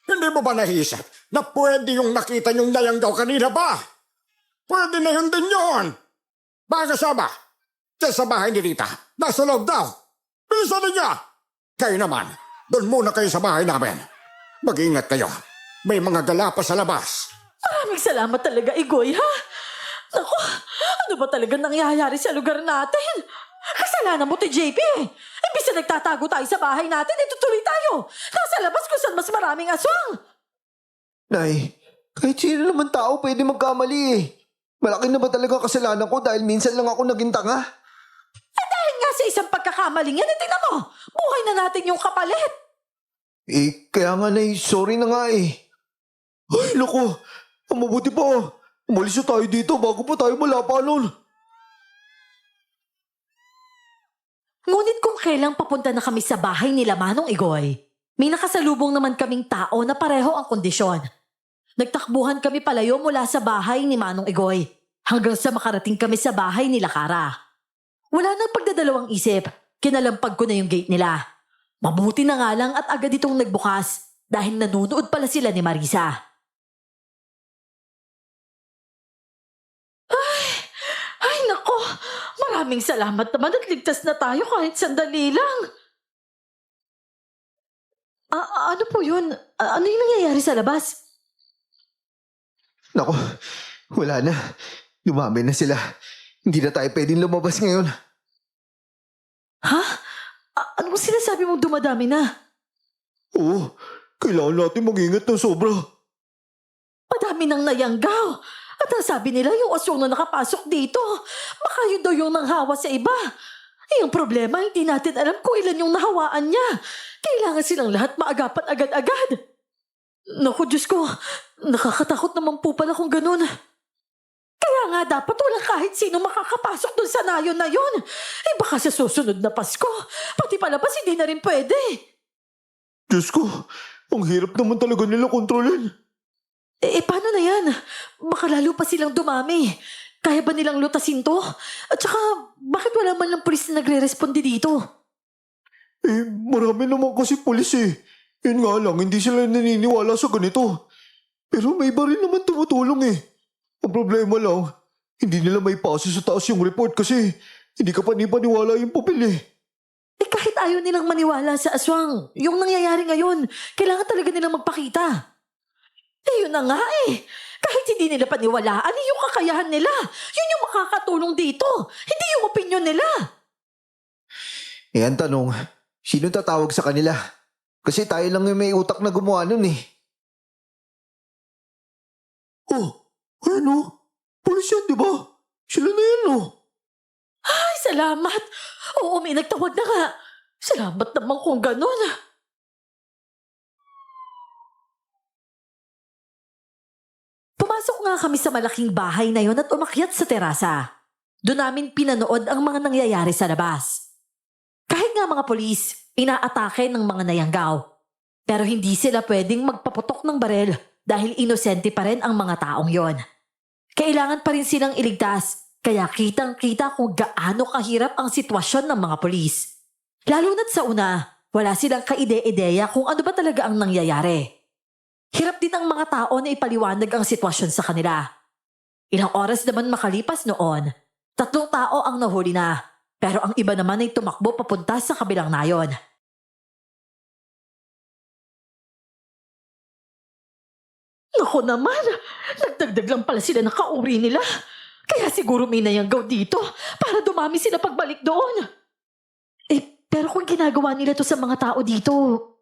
Hindi mo ba nahisap na pwede yung nakita yung nayanggaw kanina ba? Pwede na yun din yun. Baka sama, dyan sa bahay ni Rita, nasa loob daw. Bilisan niya. Kayo naman, doon muna kayo sa bahay namin. Mag-ingat kayo. May mga gala pa sa labas. Maraming salamat talaga, Igoy, ha? Naku, ano ba talaga nangyayari sa lugar natin? Kasalanan mo, JP. Imbis na nagtatago tayo sa bahay natin, itutuloy tayo. Nasa labas kung saan mas maraming aswang. Nay, kahit sino naman tao pwede magkamali eh. Malaki na ba talaga kasalanan ko dahil minsan lang ako naging tanga? Dahil nga sa isang pagkakamaling yan, tingnan mo, buhay na natin yung kapalit. Kaya nga nay, sorry na nga eh. Ay, naku, ang mabuti pa. Umalis na tayo dito bago pa tayo malapanon. Ngunit kung kailang papunta na kami sa bahay nila Manong Igoy, may nakasalubong naman kaming tao na pareho ang kondisyon. Nagtakbuhan kami palayo mula sa bahay ni Manong Igoy hanggang sa makarating kami sa bahay nila Kara. Wala nang pagdadalawang isip, kinalampag ko na yung gate nila. Mabuti na nga lang at agad itong nagbukas dahil nanunood pala sila ni Marisa. Ay nako, maraming salamat naman at ligtas na tayo kahit sandali lang. Ano po yun? Ano yung nangyayari sa labas? Naku, wala na. Lumami na sila. Hindi na tayo pwedeng lumabas ngayon. Ha? Ano sinasabi mong dumadami na? Oo, kailangan natin mag-ingat ng sobra. Madami nang nayanggaw. At ang sabi nila yung aswang na nakapasok dito. Baka yun daw yung nanghawa sa iba. Yung problema, hindi natin alam kung ilan yung nahawaan niya. Kailangan silang lahat maagapan agad-agad. Naku, Diyos ko. Nakakatakot naman po pala kung ganun. Kaya nga dapat walang kahit sino makakapasok dun sa nayon na yun. Baka sa susunod na Pasko, pati palabas hindi na rin pwede. Diyos ko, ang hirap naman talaga nila kontrolin. Paano na yan? Baka lalo pa silang dumami. Kaya ba nilang lutasin to? At saka, bakit wala man lang pulis na nagre-responde dito? Marami naman kasi pulis eh. Yun nga lang, hindi sila naniniwala sa ganito. Pero may iba rin naman tumutulong eh. Ang problema lang, hindi nila may pasa sa taas yung report kasi hindi ka panipaniwala yung papel eh. Kahit ayaw nilang maniwala sa aswang, yung nangyayari ngayon, kailangan talaga nilang magpakita. Yun na nga eh. Kahit hindi nila paniwalaan, yung kakayahan nila. Yun yung makakatulong dito. Hindi yung opinion nila. Ang tanong, sino tatawag sa kanila? Kasi tayo lang yung may utak na gumawa nun eh. Oh, ano? Pulis yan, di ba? Sila na yan, no? Ay, salamat. Oo, may nagtawag na nga. Salamat naman kung ganun. Pumasok nga kami sa malaking bahay na yon at umakyat sa terasa. Doon namin pinanood ang mga nangyayari sa labas. Kahit nga mga polis, inaatake ng mga nayanggaw. Pero hindi sila pwedeng magpaputok ng barel dahil inosente pa rin ang mga taong yon. Kailangan pa rin silang iligtas, kaya kitang-kita kung gaano kahirap ang sitwasyon ng mga polis. Lalo na't sa una, wala silang kaide-ideya kung ano ba talaga ang nangyayari. Hirap din ang mga tao na ipaliwanag ang sitwasyon sa kanila. Ilang oras naman makalipas noon, 3 tao ang nahuli na, pero ang iba naman ay tumakbo papunta sa kabilang nayon. Naku naman, nagdagdag lang pala sila ng kauri nila. Kaya siguro may nayanggaw dito para dumami sila pagbalik doon. Pero kung ginagawa nila to sa mga tao dito,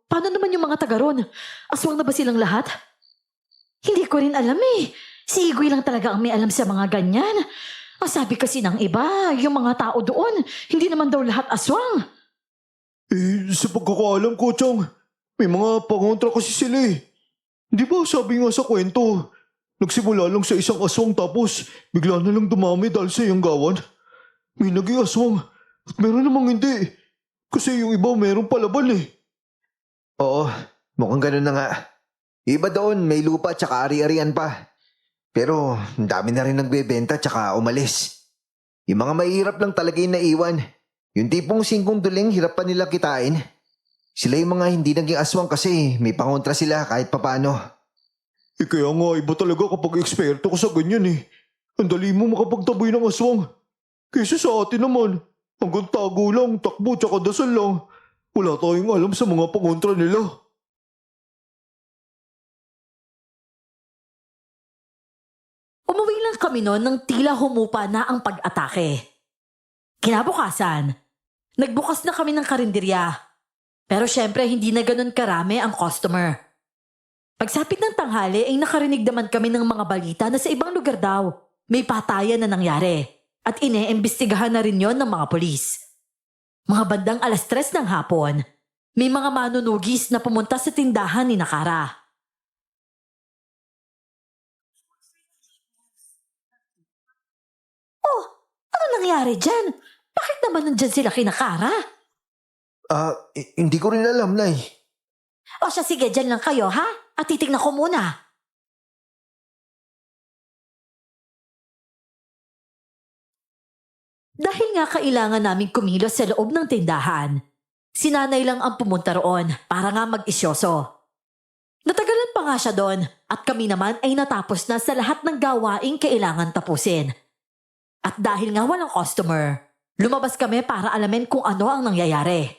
paano naman yung mga taga ron? Aswang na ba silang lahat? Hindi ko rin alam eh. Si Igoy lang talaga ang may alam sa mga ganyan. Ang sabi kasi ng iba, yung mga tao doon, hindi naman daw lahat aswang. Sa pagkakaalam ko, Chang, may mga pangontra kasi sila eh. Di ba sabi nga sa kwento, nagsimula lang sa isang aswang tapos bigla na lang dumami dahil sa iyanggawan. May naging aswang at meron namang hindi. Kasi yung iba merong palaban eh. Oo, mukhang ganun na nga. Iba doon, may lupa tsaka ari-arian pa. Pero ang dami na rin nagbebenta tsaka umalis. Yung mga mahirap lang talaga yung naiwan. Yung tipong 5 duling hirap pa nila kitain. Sila yung mga hindi naging aswang kasi may pangontra sila kahit papano. Kaya nga iba talaga kapag eksperto ka sa ganyan eh. Ang dali mo makapagtaboy ng aswang. Kaysa sa atin naman, hanggang tago lang, takbo tsaka dasal lang. Wala tayong alam sa mga pangontra nila. Umuwi lang kami noon nang tila humupa na ang pag-atake. Kinabukasan, nagbukas na kami ng karinderya. Pero syempre hindi na ganun karami ang customer. Pagsapit ng tanghali ay nakarinig naman kami ng mga balita na sa ibang lugar daw may patayan na nangyari at ine-imbestigahan na rin yon ng mga polis. Mga bandang 3:00 ng hapon, may mga manunugis na pumunta sa tindahan ni Nakara. Oh, ano nangyari dyan? Bakit naman nandyan sila kay Nakara? Hindi ko rin alam, Nay. O siya, sige, dyan lang kayo, ha? At titignan ko muna. Dahil nga kailangan namin kumilos sa loob ng tindahan, si Nanay lang ang pumunta roon para nga mag-isyoso. Natagalan pa nga siya doon at kami naman ay natapos na sa lahat ng gawaing kailangan tapusin. At dahil nga walang customer, lumabas kami para alamin kung ano ang nangyayari.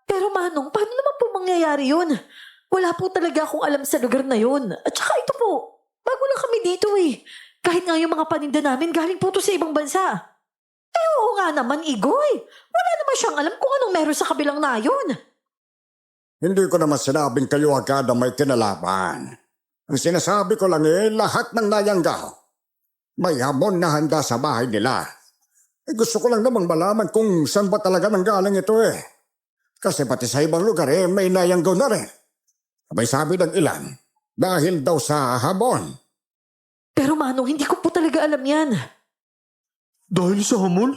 Pero Manong, paano naman po mangyayari yun? Wala po talaga akong alam sa lugar na yun. At saka ito po, bago lang kami dito eh. Kahit nga yung mga paninda namin galing po to sa ibang bansa. Oo nga naman, Igoy. Wala naman siyang alam kung anong meron sa kabilang nayon. Hindi ko naman sinabing kayo agad na may kinalaman. Ang sinasabi ko lang lahat ng nayanggaw. May hamon na handa sa bahay nila. Gusto ko lang namang malaman kung saan ba talaga nanggaling ito eh. Kasi pati sa ibang lugar may nayanggaw na rin. May sabi ng ilan, dahil daw sa hamon. Pero Manong, hindi ko po talaga alam yan. Dahil sa hamon?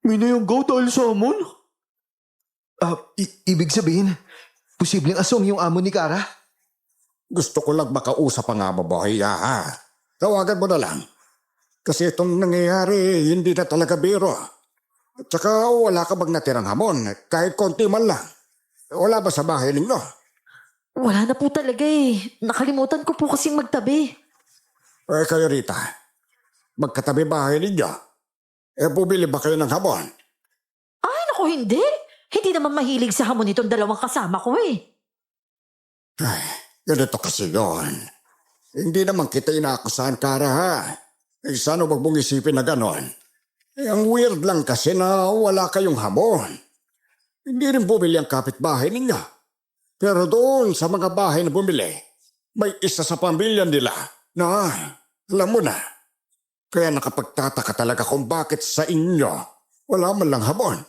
May nayanggaw dahil sa hamon? Ibig sabihin, posibleng aswang yung amo ni Kara? Gusto ko lang makausap ang amo mo, ha? Tawagan mo na lang. Kasi itong nangyayari, hindi na talaga biro. At saka wala ka bang natirang hamon, kahit konti man lang. Wala ba sa bahay ninyo? Wala na po talaga eh. Nakalimutan ko po kasing magtabi. Kayo Rita, magkatabi bahay ninyo. Bumili ba kayo ng hamon? Ay, naku, hindi. Hindi naman mahilig sa hamon itong dalawang kasama ko eh. Ay, ganito kasi yun. Hindi naman kita inaakusahan, Kara, ha? Sana wag mong isipin na ganon. Ang weird lang kasi na wala kayong hamon. Hindi rin bumili ang kapitbahay ninyo. Pero doon sa mga bahay na bumili, may isa sa pamilya nila na, alam mo na. Kaya nakapagtataka talaga kung bakit sa inyo wala man lang hamon.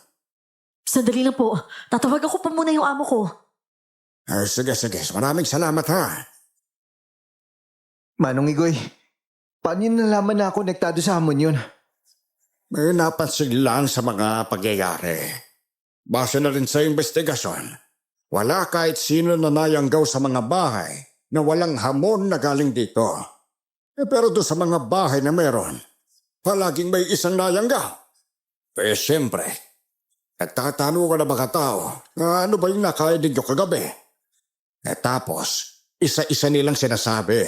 Sandali lang po. Tatawagan ko pa muna yung amo ko. Sige. Maraming salamat, ha? Manong Igoy, paano yun nalaman na ako nektado sa hamon yun? May napansin lang sa mga pagyayari. Base na rin sa investigasyon, wala kahit sino na nayanggaw sa mga bahay na walang hamon na galing dito. Pero doon sa mga bahay na meron, palaging may isang nayanggaw. Siyempre, nagtatanong ka na mga tao na ano ba yung nakain ninyo kagabi? Tapos, isa-isa nilang sinasabi.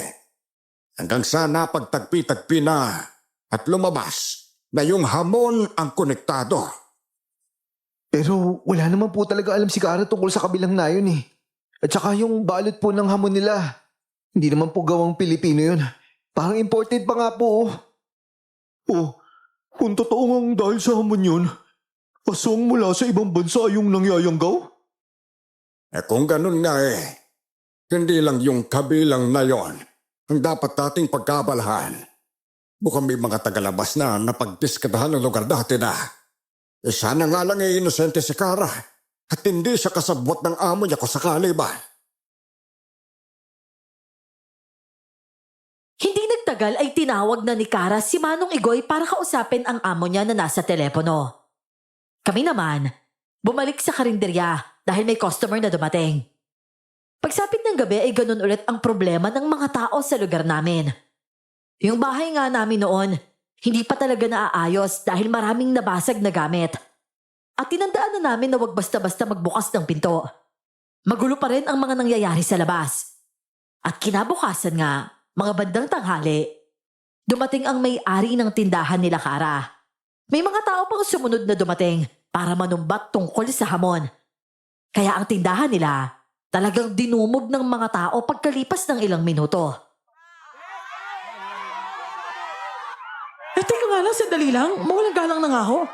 Hanggang sa napagtagpi-tagpi na at lumabas na yung hamon ang konektado. Pero wala naman po talaga alam si Kara tungkol sa kabilang nayon eh. At saka yung balot po ng hamon nila. Hindi naman po gawang Pilipino yun. Parang imported pa nga po. Oh, kung totoo ngang dahil sa hamon yun, aswang mula sa ibang bansa yung nangyayanggaw? Kung ganun nga hindi lang yung kabilang na yon ang dapat nating pagkabalahan. Mukhang may mga tagalabas na napagdiskatahan ng lugar dati na. Sana nga lang inosente si Kara at hindi siya kasabwat ng amo niya kung sakali ba. Hindi nagtagal ay tinawag na ni Kara si Manong Igoy para kausapin ang amo niya na nasa telepono. Kami naman, bumalik sa karinderya dahil may customer na dumating. Pagsapit ng gabi ay ganun ulit ang problema ng mga tao sa lugar namin. Yung bahay nga namin noon, hindi pa talaga naaayos dahil maraming nabasag na gamit. At tinandaan na namin na wag basta-basta magbukas ng pinto. Magulo pa rin ang mga nangyayari sa labas. At kinabukasan nga, mga bandang tanghali, dumating ang may-ari ng tindahan nila Kara. May mga tao pang sumunod na dumating para manumbat tungkol sa hamon. Kaya ang tindahan nila talagang dinumog ng mga tao pagkalipas ng ilang minuto. Teka nga lang, sandali lang. Mawalang galang na nga ho.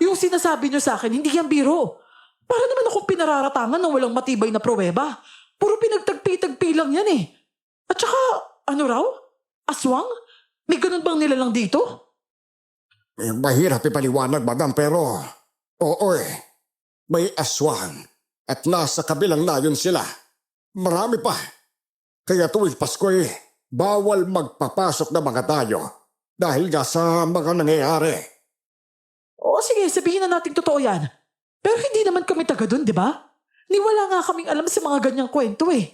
Yung sinasabi niyo sa akin, hindi yan biro. Para naman akong pinararatangan ng walang matibay na pruweba. Puro pinagtagpi-tagpi lang yan eh. At saka, ano raw? Aswang? May ganun bang nilalang dito? Mahirap ipaliwanag, madam, pero oo may aswang at nasa kabilang nayon sila. Marami pa. Kaya tuwing Pasko bawal magpapasok na mga tayo dahil nga sa mga nangyayari. Oo, sige, sabihin na natin totoo yan. Pero hindi naman kami taga dun, di ba? Niwala nga kaming alam sa mga ganyang kwento eh.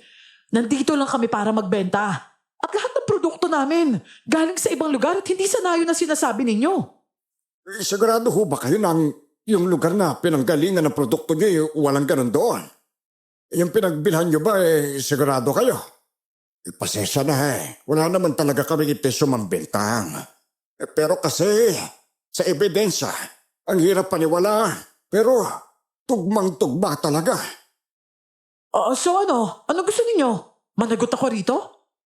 Nandito lang kami para magbenta. At lahat ng produkto namin, galing sa ibang lugar at hindi sanayon na sinasabi ninyo. Sigurado ho ba kayo ng yung lugar na pinanggalingan ng produkto niyo walang ganun doon? Yung pinagbilhan niyo ba sigurado kayo? Pasensya na wala naman talaga kami intenso mambentang. Pero kasi sa ebidensya, ang hirap paniwala. Pero tugmang-tugma talaga. So ano? Ano gusto ninyo? Managot ako rito?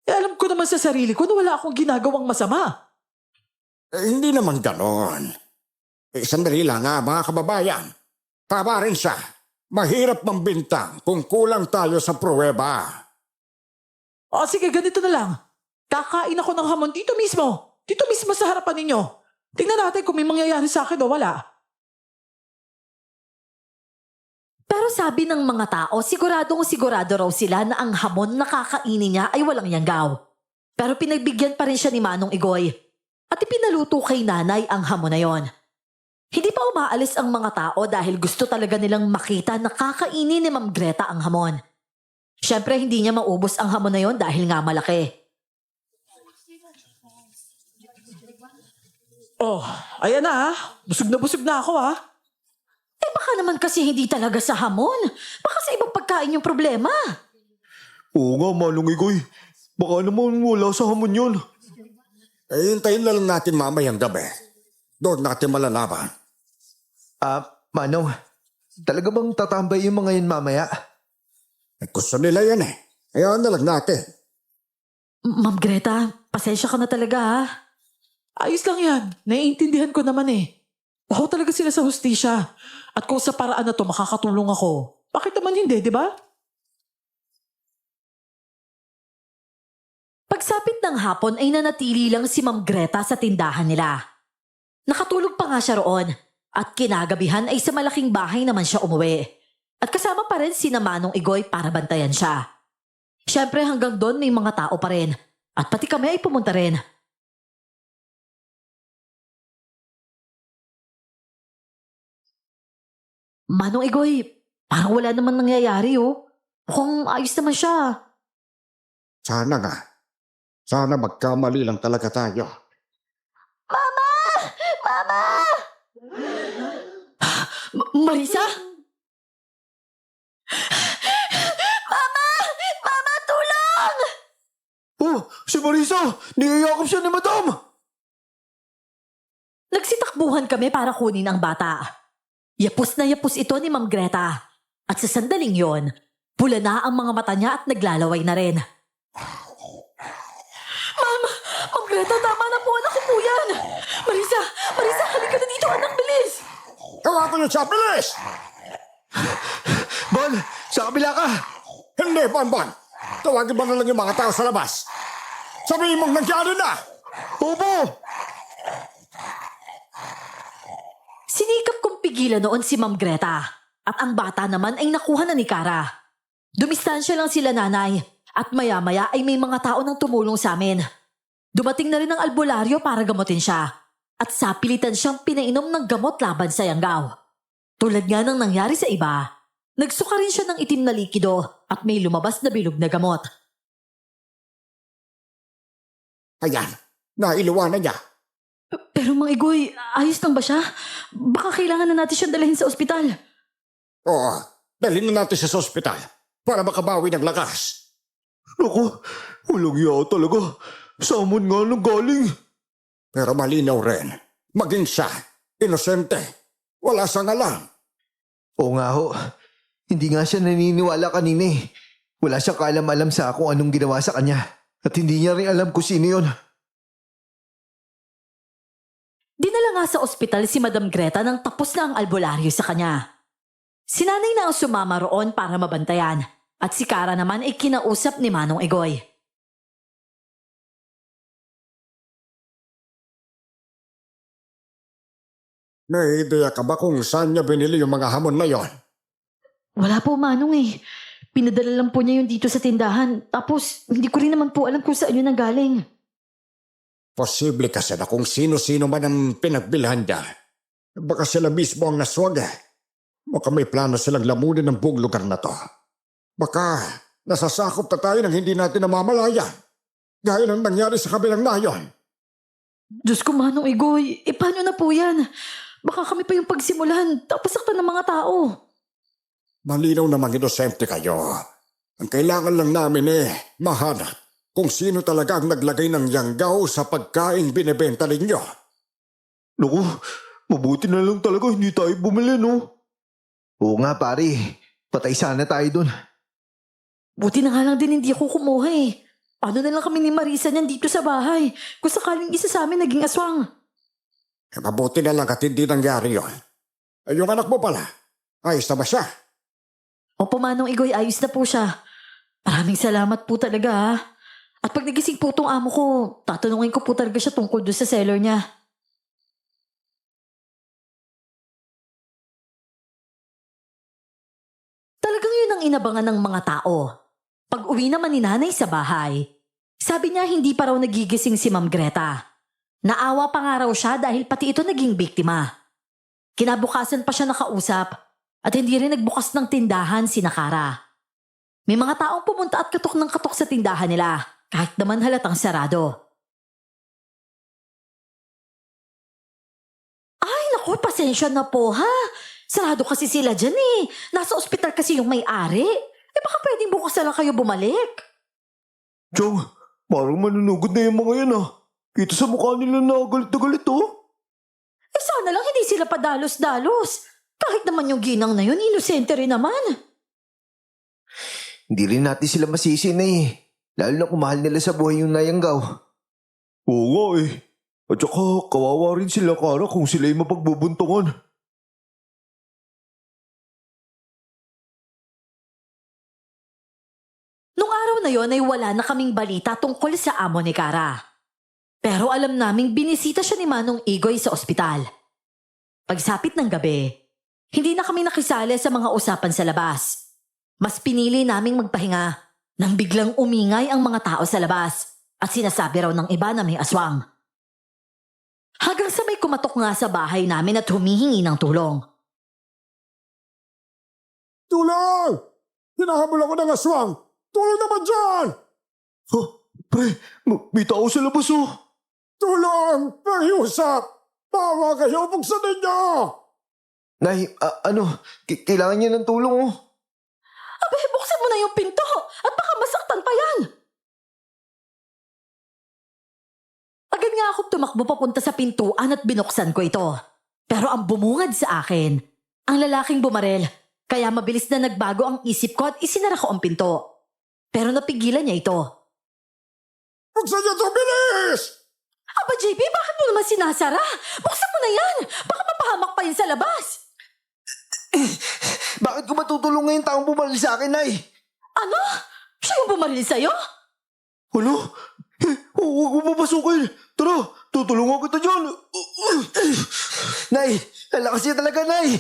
Alam ko naman sa sarili ko na wala akong ginagawang masama. Hindi naman ganon. Sandali lang mga kababayan. Tama rin siya. Mahirap mambintang kung kulang tayo sa pruweba. Sige, ganito na lang. Kakain ako ng hamon dito mismo. Dito mismo sa harapan ninyo. Tingnan natin kung may mangyayari sa akin o wala. Pero sabi ng mga tao, sigurado raw sila na ang hamon na kakainin niya ay walang yanggaw. Pero pinagbigyan pa rin siya ni Manong Igoy. At ipinaluto kay nanay ang hamon na yon. Hindi pa umaalis ang mga tao dahil gusto talaga nilang makita na kakainin ni Ma'am Greta ang hamon. Siyempre hindi niya maubos ang hamon na yon dahil nga malaki. Ayan na busog na ako Baka naman kasi hindi talaga sa hamon. Baka sa ibang pagkain yung problema. Oo nga, Manong Igoy. Baka naman wala sa hamon yun. Hintayin na lang natin mamayang gabi. Doon natin malalaman. Manong, talaga bang tatambay yung mga yun mamaya? Gusto nila yan Ayaw na lang natin. Ma'am Greta, pasensya ka na talaga Ayos lang yan. Naiintindihan ko naman Baho talaga sila sa hustisya. At kung sa paraan na to makakatulong ako, bakit naman hindi, di ba? Pagsapit ng hapon ay nanatili lang si Ma'am Greta sa tindahan nila. Nakatulog pa nga siya roon at kinagabihan ay sa malaking bahay naman siya umuwi. At kasama pa rin si Manong Igoy para bantayan siya. Siyempre hanggang doon may mga tao pa rin at pati kami ay pumunta rin. Manong Igoy, parang wala naman nangyayari Mukhang ayos naman siya. Sana nga. Sana magkamali lang talaga tayo. Mama! Marisa? Mama! Mama, tulong! Oh, si Marisa! siya ni Madam! Nagsitakbuhan kami para kunin ang bata. Yapos na yapos ito ni Ma'am Greta. At sa sandaling yon, pula na ang mga mata niya at naglalaway na rin. Ma'am Greta, tama na po. Anak ko po yan. Marisa, halika na dito, anak, bilis. Tawagan niyo siya, bilis! Bon, sa kabila ka! Hindi, Bonbon. Tawagin mo na lang yung mga tao sa labas. Sabihin mong nangyari na! Opo! Sinikap kong pigilan noon si Ma'am Greta. At ang bata naman ay nakuha na ni Kara. Dumistansya lang sila nanay. At maya-maya ay may mga tao nang tumulong sa amin. Dumating na rin ang albularyo para gamutin siya. At sapilitan siyang pinainom ng gamot laban sa yanggaw. Tulad nga ng nangyari sa iba, nagsuka rin siya ng itim na likido at may lumabas na bilog na gamot. Ayan, nailuwanan niya. Pero Mang Igoy, ayos lang ba siya? Baka kailangan na natin siyang dalhin sa ospital. Oo, dalhin na natin siya sa ospital para makabawi ng lakas. Naku, walang iya talaga. Samon nga nang galing. Pero malinaw rin, maging siya, inosente, wala siyang alam. Oo nga ho. Hindi nga siya naniniwala kanina eh. Wala siyang kaalam-alam sa kung anong ginawa sa kanya. At hindi niya rin alam kung sino yun. Dinala nga sa ospital si Madam Greta nang tapos na ang albularyo sa kanya. Si nanay na ang sumama roon para mabantayan at si Kara naman ay kinausap ni Manong Igoy. May ideya ka ba kung saan niya binili yung mga hamon na yon? Wala po Manong eh. Pinadala lang po niya yun dito sa tindahan. Tapos hindi ko rin naman po alam kung saan yun nanggaling. Posible kasi na kung sino-sino man ang pinagbilhan niya. Baka sila mismo ang naswag eh. Baka may plano silang lamunin ng buong lugar na to. Baka nasasakop na tayo ng hindi natin namamalayan. Gaya ng nangyari sa kabilang nayon. Diyos ko Manong Igoy, paano na po yan? Baka kami pa yung pagsimulan tapos saktan ng mga tao. Malinaw namang inosente kayo. Ang kailangan lang namin mahanap kung sino talaga ang naglagay ng yanggaw sa pagkain binebenta ninyo. Naku, mabuti na lang talaga hindi tayo bumili, no? Oo nga pare. Patay sana tayo dun. Buti na nga lang din hindi ako kumuha eh. Paano na lang kami ni Marisa niyan dito sa bahay kung sakaling isa sa amin naging aswang? Mabuti na lang at hindi nangyari yun. Yung anak mo pala, ayos na ba siya? Opo Manong Igoy, ayos na po siya. Maraming salamat po talaga ha. At pag nagising po tong amo ko, tatanungin ko po talaga siya tungkol doon sa seller niya. Talagang yun ang inabangan ng mga tao. Pag uwi naman ni nanay sa bahay, sabi niya hindi pa raw nagigising si Ma'am Greta. Naawa pa nga raw siya dahil pati ito naging biktima. Kinabukasan pa siya nakausap at hindi rin nagbukas ng tindahan si Kara. May mga taong pumunta at katok ng katok sa tindahan nila kahit naman halatang sarado. Ay naku, pasensya na po ha. Sarado kasi sila dyan eh. Nasa ospital kasi yung may-ari. Baka pwedeng bukas na lang kayo bumalik. Chong, parang manunugod na yung mga yan ah. Kita sa mukha nila na galit oh. Sana lang hindi sila padalos-dalos. Kahit naman yung ginang na yun, inosente rin naman. Hindi rin natin sila masisi na eh. Lalo na kung mahal nila sa buhay yung nayanggaw. Oo nga eh. At saka kawawa rin sila Kara kung sila'y mapagbubuntungan. Nung araw na yon ay wala na kaming balita tungkol sa amo ni Kara. Pero alam naming binisita siya ni Manong Igoy sa ospital. Pagsapit ng gabi, hindi na kami nakisali sa mga usapan sa labas. Mas pinili naming magpahinga nang biglang umingay ang mga tao sa labas at sinasabi raw ng iba na may aswang. Hanggang sa may kumatok nga sa bahay namin at humihingi ng tulong. Tulong! Hinahabol ako ng aswang! Tulong naman dyan! Pre, may tao sa labas oh. Tulong! Pahiusap! Bawa kayo! Buksan ninyo! Nay, kailangan niya ng tulong oh. Abe, buksan mo na yung pinto at baka masaktan pa yan! nga ako tumakbo papunta sa pintuan at binuksan ko ito. Pero ang bumungad sa akin, ang lalaking bumarel. Kaya mabilis na nagbago ang isip ko at isinara ko ang pinto. Pero napigilan niya ito. Buksan niyo to, bilis! Aba JP, bakit mo naman sinasara? Buksan mo na yan! Baka mapahamak pa yan sa labas! Bakit ko matutulungan yung taong bumaril sa akin, Nay? Ano? Siya yung bumaril sa'yo? Ano? Huwag mo papasukin. Tara, tutulungan kita dyan. Nay, ang lakas niya talaga, Nay.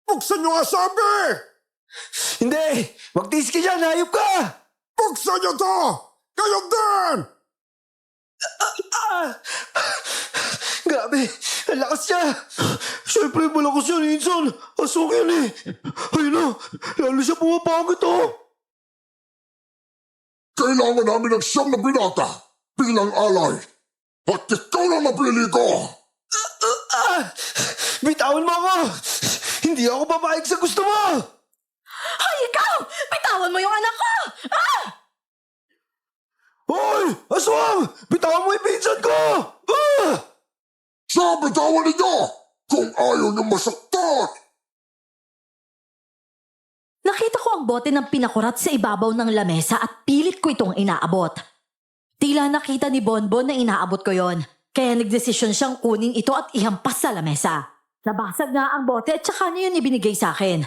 Buksan niyo nga sabi! Hindi, magtiis ka dyan, hayop ka! Buksan niyo to! Kayo din! Grabe, ang lakas niya. Siyempre, malakas yan, Insan. Aswang yan eh. Ayun na, lalo siya pumapangit Kailangan namin ng siyam na binata bilang alay. At ikaw na napili ko! Bitawan mo ako! Hindi ako papayag sa gusto mo! Ay, ikaw! Bitawan mo yung anak ko! Ah! Hoy! Aswang! Bitawan mo yung pinsan ko! Sa bitawan ninyo kung ayaw niyo masaktan! Nakita ko ang bote ng pinakurat sa ibabaw ng lamesa at pilit ko itong inaabot. Tila nakita ni Bonbon na inaabot ko yon, kaya nagdesisyon siyang kunin ito at ihampas sa lamesa. Nabasag nga ang bote at saka niya yun ibinigay sa akin.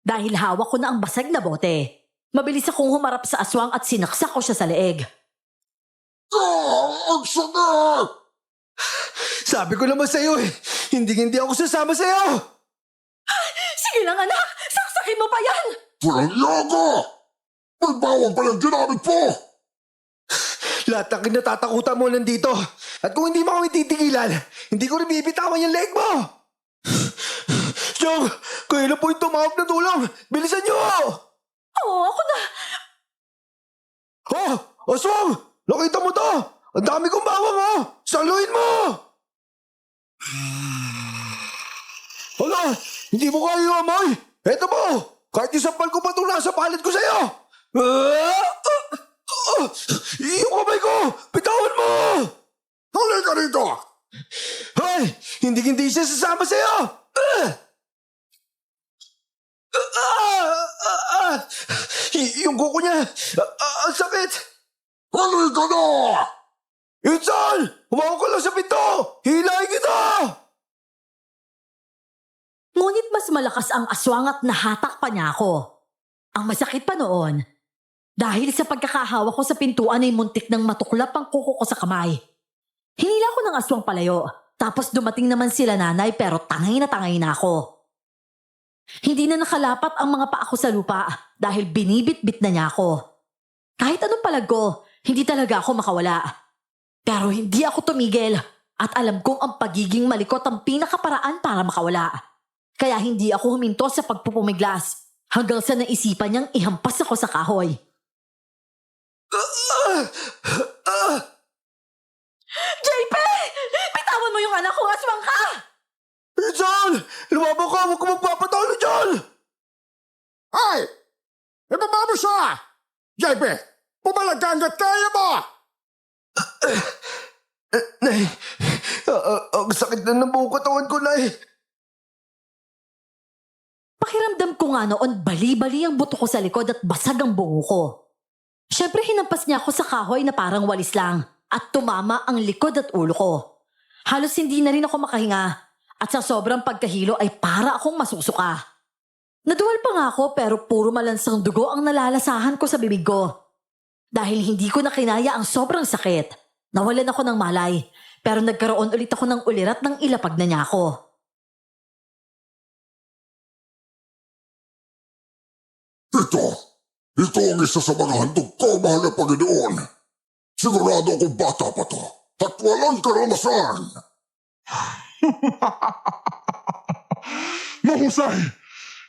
Dahil hawak ko na ang basag na bote. Mabilis akong humarap sa aswang at sinaksak ko siya sa leeg. Ang sakit! Sabi ko naman sa'yo eh, hindi ako sasama sa'yo! Sige lang anak! Saksakin mo pa yan! Walang yaga! May bawang palang ginamit po! Lahat ng kinatatakutan mo nandito. At kung hindi mo kami titigilan, hindi ko rin bibitawan yung leg mo! Siyang, kayo na po yung tumawag na tulong. Bilisan niyo! Oo, ako na! Ha? Aswang! Nakita mo to? Ang dami kong bawang Saluhin mo! Hala! Hindi mo kaya yung amoy! Eto mo! Kahit yung sampal ko pa ito nasa palit ko sa'yo! Yung kamay ko! Bitawan mo! Halika rito! Hoy! Hindi siya sasama sa'yo! Yung kuko niya! Ang sakit! Halika na! Insan! Humawak ka lang sa pinto! Hilahin kita! Ngunit mas malakas ang aswang at nahatak pa niya ako. Ang masakit pa noon, dahil sa pagkakahawa ko sa pintuan ay muntik ng matuklap ang kuko ko sa kamay. Hinila ko ng aswang palayo, tapos dumating naman sila nanay pero tangay na ako. Hindi na nakalapat ang mga paa ko sa lupa dahil binibit-bit na niya ako. Kahit anong palag ko, hindi talaga ako makawala. Pero hindi ako tumigil at alam kong ang pagiging malikot ang pinakaparaan para makawala. Kaya hindi ako huminto sa pagpupumiglas hanggang sa naisipan niyang ihampas ako sa kahoy. JP! Bitawan mo yung anak kong aswang ka! Insan! Lumaban ka! Huwag ka magpapatalo dyan! Ay! Ibaba mo siya! JB! Pumalag ka hanggat kaya mo! Nay, ang sakit na ng buong katawan ko, Nay. Pakiramdam ko nga noon bali-bali ang buto ko sa likod at basag ang bungo ko. Siyempre hinampas niya ako sa kahoy na parang walis lang at tumama ang likod at ulo ko. Halos hindi na rin ako makahinga at sa sobrang pagkahilo ay para akong masusuka. Naduwal pa nga ako pero puro malansang dugo ang nalalasahan ko sa bibig ko. Dahil hindi ko na kinaya ang sobrang sakit, nawalan ako ng malay pero nagkaroon ulit ako ng ulirat ng ilapag na niya ako. Ito ang isa sa mga handog ko, mahal na Panginoon. Sigurado akong bata pa to at walang karamasan. Mahusay!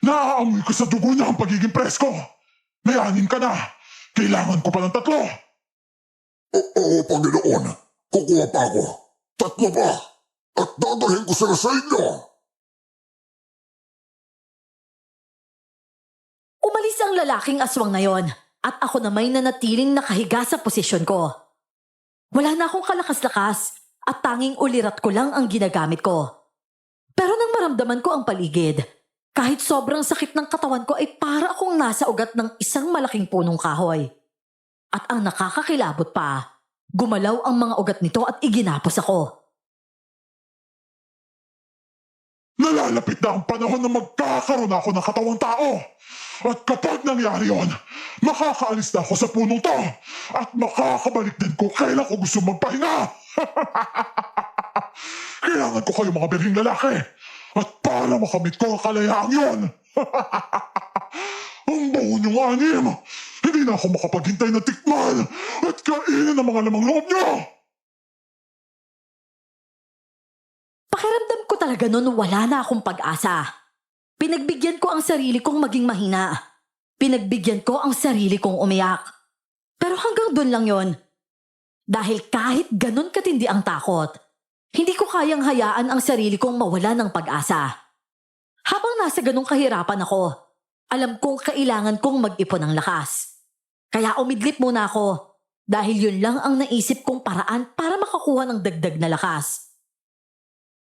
Naaamoy ko sa dugo niya ang pagiging presko. May 6 ka na. Kailangan ko pa ng 3. Oo, Panginoon. Kukuha pa ako. 3 pa. At dadalhin ko sila sa inyo. Umalis ang lalaking aswang na yon at ako na may nanatiling nakahiga sa posisyon ko. Wala na akong kalakas-lakas at tanging ulirat ko lang ang ginagamit ko. Pero nang maramdaman ko ang paligid, kahit sobrang sakit ng katawan ko ay para akong nasa ugat ng isang malaking punong kahoy. At ang nakakakilabot pa, gumalaw ang mga ugat nito at iginapos ako. Nalalapit na ang panahon na magkakaroon ako ng katawang tao. At kapag nangyari yon, makakaalis na ako sa punong to at makakabalik din ko kailan ko gusto magpahinga. Kailangan ko kayo mga birhing lalaki at para makamit ko ang kalayaang yon. Ang baho niyong anim, hindi na ako makapaghintay na tikman at kainin ang mga lamang loob niyo. Pakiramdam ko talaga noon wala na akong pag-asa. Pinagbigyan ko ang sarili kong maging mahina. Pinagbigyan ko ang sarili kong umiyak. Pero hanggang doon lang yon. Dahil kahit ganun katindi ang takot, hindi ko kayang hayaan ang sarili kong mawala ng pag-asa. Habang nasa ganung kahirapan ako, alam kong kailangan kong mag-ipon ng lakas. Kaya umidlip muna ako dahil yun lang ang naisip kong paraan para makakuha ng dagdag na lakas.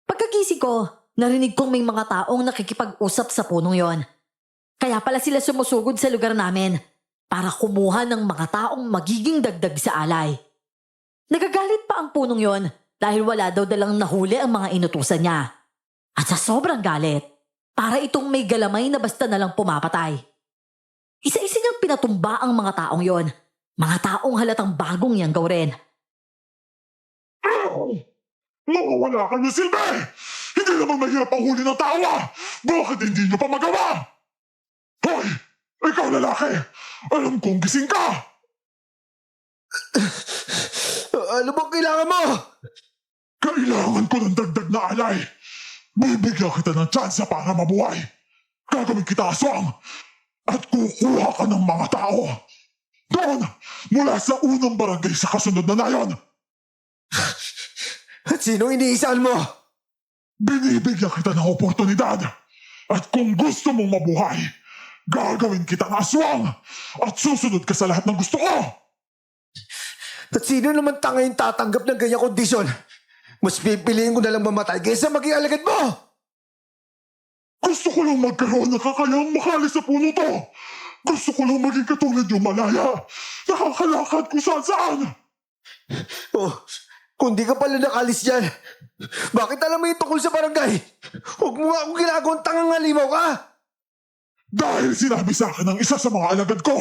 Pagkagising ko, narinig kong may mga taong nakikipag-usap sa punong yon. Kaya pala sila sumusugod sa lugar namin para kumuha ng mga taong magiging dagdag sa alay. Nagagalit pa ang punong yon dahil wala daw dalang nahuli ang mga inutusan niya. At sa sobrang galit, para itong may galamay na basta nalang pumapatay. Isa-isa niyang pinatumba ang mga taong yon. Mga taong halatang bagong yanggaw rin. Mawawala ka ng silbi! Hindi naman mahirap ang huli ng tawa! Bakit hindi niyo pa magawa? Hoy! Ikaw lalaki! Alam kong gising ka! Ano bang kailangan mo? Kailangan ko ng dagdag na alay. Bibigyan kita ng tsansa para mabuhay. Gagawin kita aswang at kukuha ka ng mga tao. Doon, mula sa unang barangay sa kasunod na nayon. At sino iniisaan mo? Binibigyan kita ng oportunidad. At kung gusto mong mabuhay, gagawin kita ng aswang at susunod ka sa lahat ng gusto ko. At sino naman tanga yung tatanggap ng ganyang kondisyon? Mas pipiliin ko na lang mamatay kaysa maging alagad mo! Gusto ko lang magkaroon ng kakayang makali sa puno to. Gusto ko lang maging katulad yung malaya. Nakakalakad kung saan-saan. Oh, kung di ka pala nakalis dyan, bakit alam mo yung tungkol sa barangay? Huwag mo nga akong ginagawang tangang halimaw ka! Dahil sinabi sa akin ng isa sa mga alagad ko.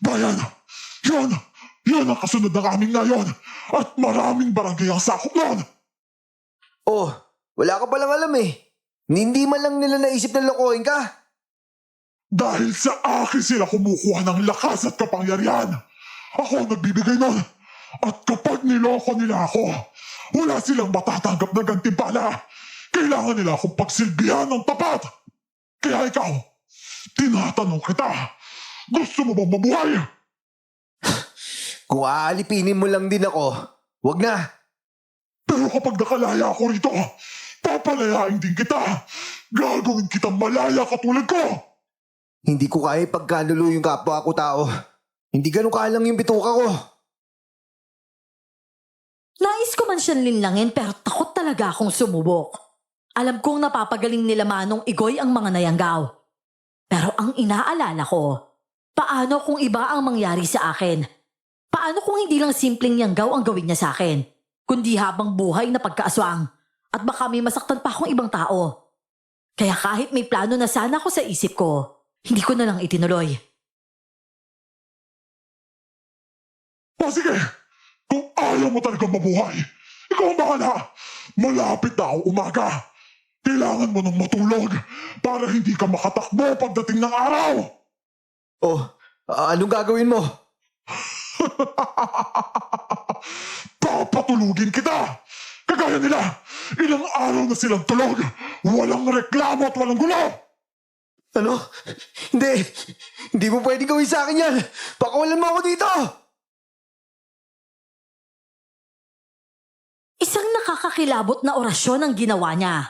Bayan, yun ang kasunod ng aming ngayon. At maraming barangay ang sakop nun. Oh, wala ka palang alam eh. Hindi man lang nila naisip na lokohin ka. Dahil sa akin sila kumukuha ng lakas at kapangyarihan. Ako ang nagbibigay nun. At kapag niloko nila ako, wala silang matatanggap na gantimpala. Kailangan nila akong pagsilbihan ng tapat. Kaya ikaw, tinatanong kita, gusto mo bang mabuhay? Kung aalipinin mo lang din ako, wag na. Pero kapag nakalaya ako rito, papalayain din kita. Gagawin kitang malaya katulad ko. Hindi ko kaya pagkanulo yung kapwa ko tao. Hindi ganun kalang yung bituka ko. Nais ko man siyang linlangin pero takot talaga akong sumubok. Alam kong napapagaling nila Manong Igoy ang mga nayanggaw. Pero ang inaalala ko, paano kung iba ang mangyari sa akin? Paano kung hindi lang simpleng yanggaw ang gawin niya sa akin, kundi habang buhay na pagkaaswang at baka may masaktan pa akong ibang tao? Kaya kahit may plano na sana ako sa isip ko, hindi ko na lang itinuloy. O sige, kung ayaw mo talagang mabuhay, ikaw ang bahala. Malapit na ang umaga. Kailangan mo nang matulog para hindi ka makatakbo pagdating ng araw. Oh, anong gagawin mo? Papatulugin kita. Kagaya nila, ilang araw na silang tulog. Walang reklamo at walang gulo. Ano? Hindi mo pwedeng gawin sa akin yan. Pakawalan mo ako dito. Isang nakakakilabot na orasyon ang ginawa niya.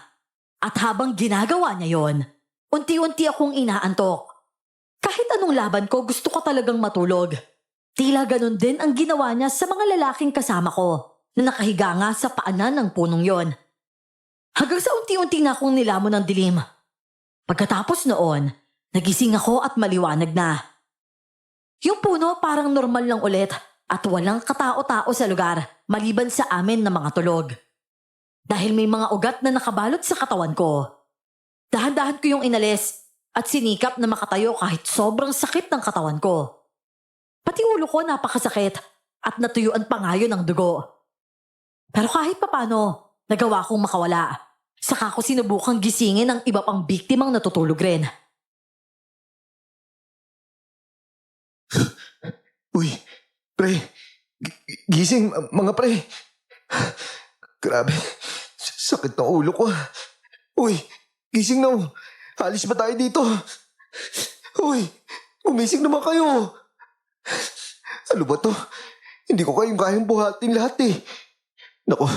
At habang ginagawa niya yon, unti-unti akong inaantok. Kahit anong laban ko, gusto ko talagang matulog. Tila ganun din ang ginawa niya sa mga lalaking kasama ko. na nakahiga nga sa paanan ng punong yon. Hanggang sa unti-unti na akong nilamon ng dilim. Pagkatapos noon, nagising ako at maliwanag na. Yung puno parang normal lang ulit at walang katao-tao sa lugar maliban sa amin na mga tulog. Dahil may mga ugat na nakabalot sa katawan ko. Dahan-dahan ko yung inalis at sinikap na makatayo kahit sobrang sakit ng katawan ko. Pati ulo ko napakasakit at natuyuan pa nga yun ng dugo. Pero kahit papano, nagawa kong makawala. Saka ko sinubukang gisingin ang iba pang biktimang natutulog rin. Uy, pre. Gising, mga pre. Grabe. Sakit ng ulo ko. Uy, gising na. Alis ba tayo dito? Uy, gumising naman kayo. Ano ba to? Hindi ko kayang buhatin lahat eh. Naku,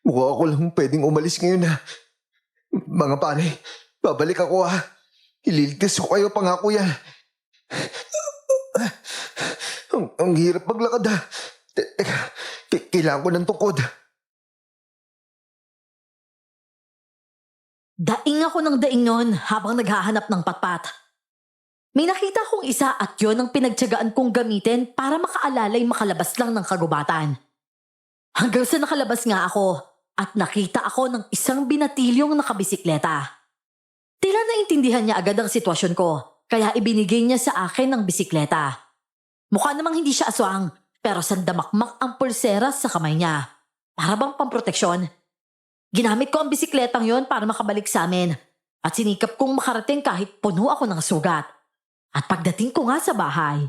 mukha ako lang pwedeng umalis ngayon ha. Mga pare, babalik ako ha. Ililigtas ko kayo, pangako yan. Ang hirap maglakad ha. Teka, kailangan ko ng tukod. Daing ako ng daing noon habang naghahanap ng patpat. May nakita kong isa at yon ang pinagtyagaan kong gamitin para makaalalay makalabas lang ng kagubatan. Hanggang sa nakalabas nga ako at nakita ako ng isang binatilyong nakabisikleta. Tila naintindihan niya agad ang sitwasyon ko kaya ibinigay niya sa akin ang bisikleta. Mukha namang hindi siya aswang pero sandamakmak ang pulsera sa kamay niya. Para bang pamproteksyon. Ginamit ko ang bisikletang yon para makabalik sa amin at sinikap kong makarating kahit puno ako ng sugat. At pagdating ko nga sa bahay,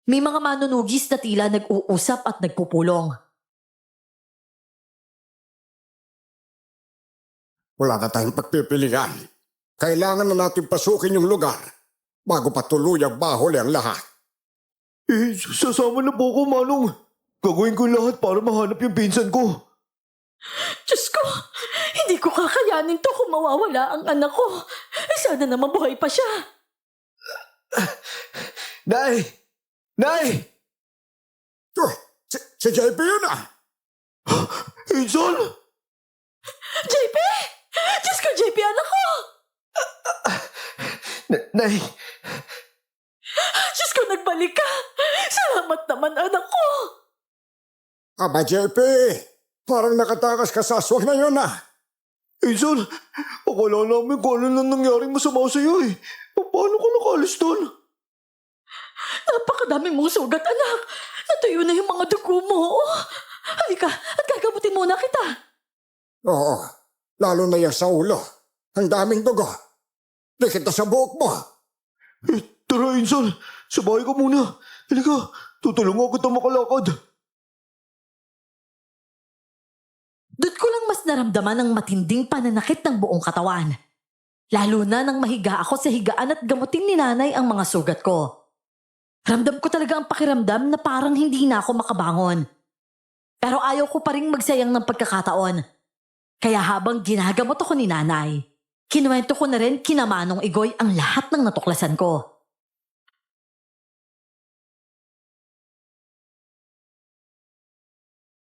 may mga manunugis na tila nag-uusap at nagpupulong. Wala na tayong pagpipilian. Kailangan na natin pasukin yung lugar bago patuluyang bahuli ang lahat. Sasama na po ko, Manong. Gagawin ko lahat para mahanap yung pinsan ko. Diyos ko, hindi ko kakayanin to kung mawawala ang anak ko. Sana naman buhay pa siya. Nay! Nay! Si JP yun ah! Insan! JP! Diyos ko, JP, anak ko! Nay, Diyos ko, nagbalik ka! Salamat naman, anak ko! Aba JP, parang nakatakas ka sa aswang na yun ah! Insan, akala namin kung ano nang nangyaring masama sa'yo eh. Paano ka nakalis doon? Napakadaming mong sugat, anak. Natuyo na yung mga dugo mo. Halika, at gagamutin muna kita. Oo, lalo na yung sa ulo. Ang daming dugo. Dikit na sa buhok mo. Tara, Insan. Sa bahay ka muna. Halika, tutulungan kita makalakad. Doon ko lang mas naramdaman ang matinding pananakit ng buong katawan. Lalo na nang mahiga ako sa higaan at gamutin ni nanay ang mga sugat ko. Ramdam ko talaga ang pakiramdam na parang hindi na ako makabangon. Pero ayaw ko pa rin magsayang ng pagkakataon. Kaya habang ginagamot ako ni nanay, kinuwento ko na rin kina Manong Igoy ang lahat ng natuklasan ko.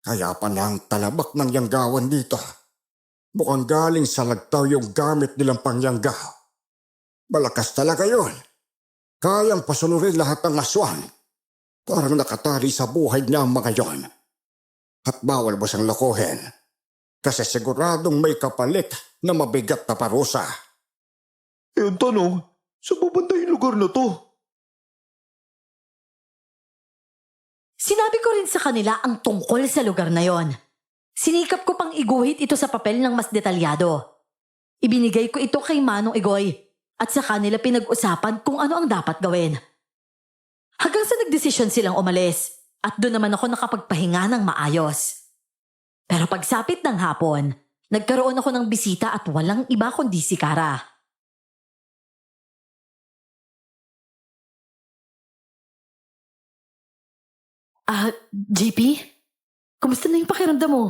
Kaya pala ang talabak ng yanggawan dito. Mukhang galing sa lagtaw yung gamit nilang pangyangga. Malakas talaga yun. Kayang pasunurin lahat ng aswang. Parang nakatali sa buhay niya ang mga yon. At bawal mo siyang lokohin. Kasi siguradong may kapalit na mabigat na parusa. Ang tanong, saan babanda yung lugar na to? Sinabi ko rin sa kanila ang tungkol sa lugar na yon. Sinikap ko pang iguhit ito sa papel ng mas detalyado. Ibinigay ko ito kay Manong Igoy at sa kanila pinag-usapan kung ano ang dapat gawin. Hanggang sa nagdesisyon silang umalis at doon naman ako nakapagpahinga ng maayos. Pero pagsapit ng hapon, nagkaroon ako ng bisita at walang iba kundi si Kara. JP? Kumusta na yung pakiramdam mo?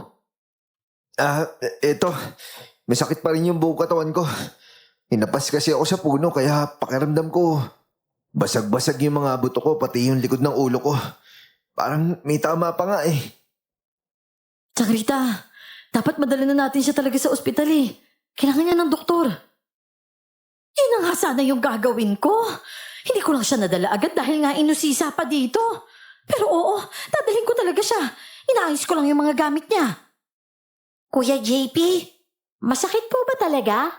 Eto. May sakit pa rin yung buong katawan ko. Hinapas kasi ako sa puno kaya pakiramdam ko basag-basag yung mga buto ko pati yung likod ng ulo ko. Parang may tama pa nga eh. Tsaka Rita, dapat madala na natin siya talaga sa ospital eh. Kailangan niya ng doktor. Yun na nga sana yung gagawin ko. Hindi ko lang siya nadala agad dahil nga inusisa pa dito. Pero oo, dadalhin ko talaga siya. Inaayos ko lang yung mga gamit niya. Kuya JP, masakit po ba talaga?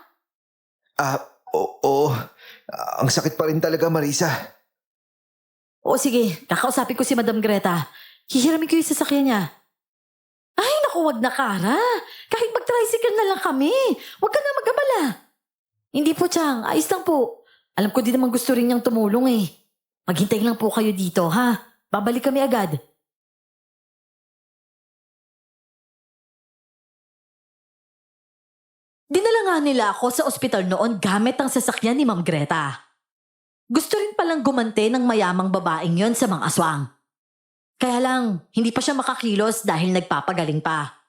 Oo. Ang sakit pa rin talaga, Marisa. O sige, kakausapin ko si Madam Greta. Hihiramin ko yung sasakyan niya. Ay, naku, wag na Kara. Kahit mag-tricycle na lang kami. Wag ka na mag-abala. Hindi po, Chang. Ayos lang po. Alam ko din naman gusto rin niyang tumulong eh. Maghintay lang po kayo dito, ha? Babalik kami agad. Dinala nga nila ako sa ospital noon gamit ang sasakyan ni Ma'am Greta. Gusto rin palang gumante ng mayamang babaeng yon sa mga aswang. Kaya lang, hindi pa siya makakilos dahil nagpapagaling pa.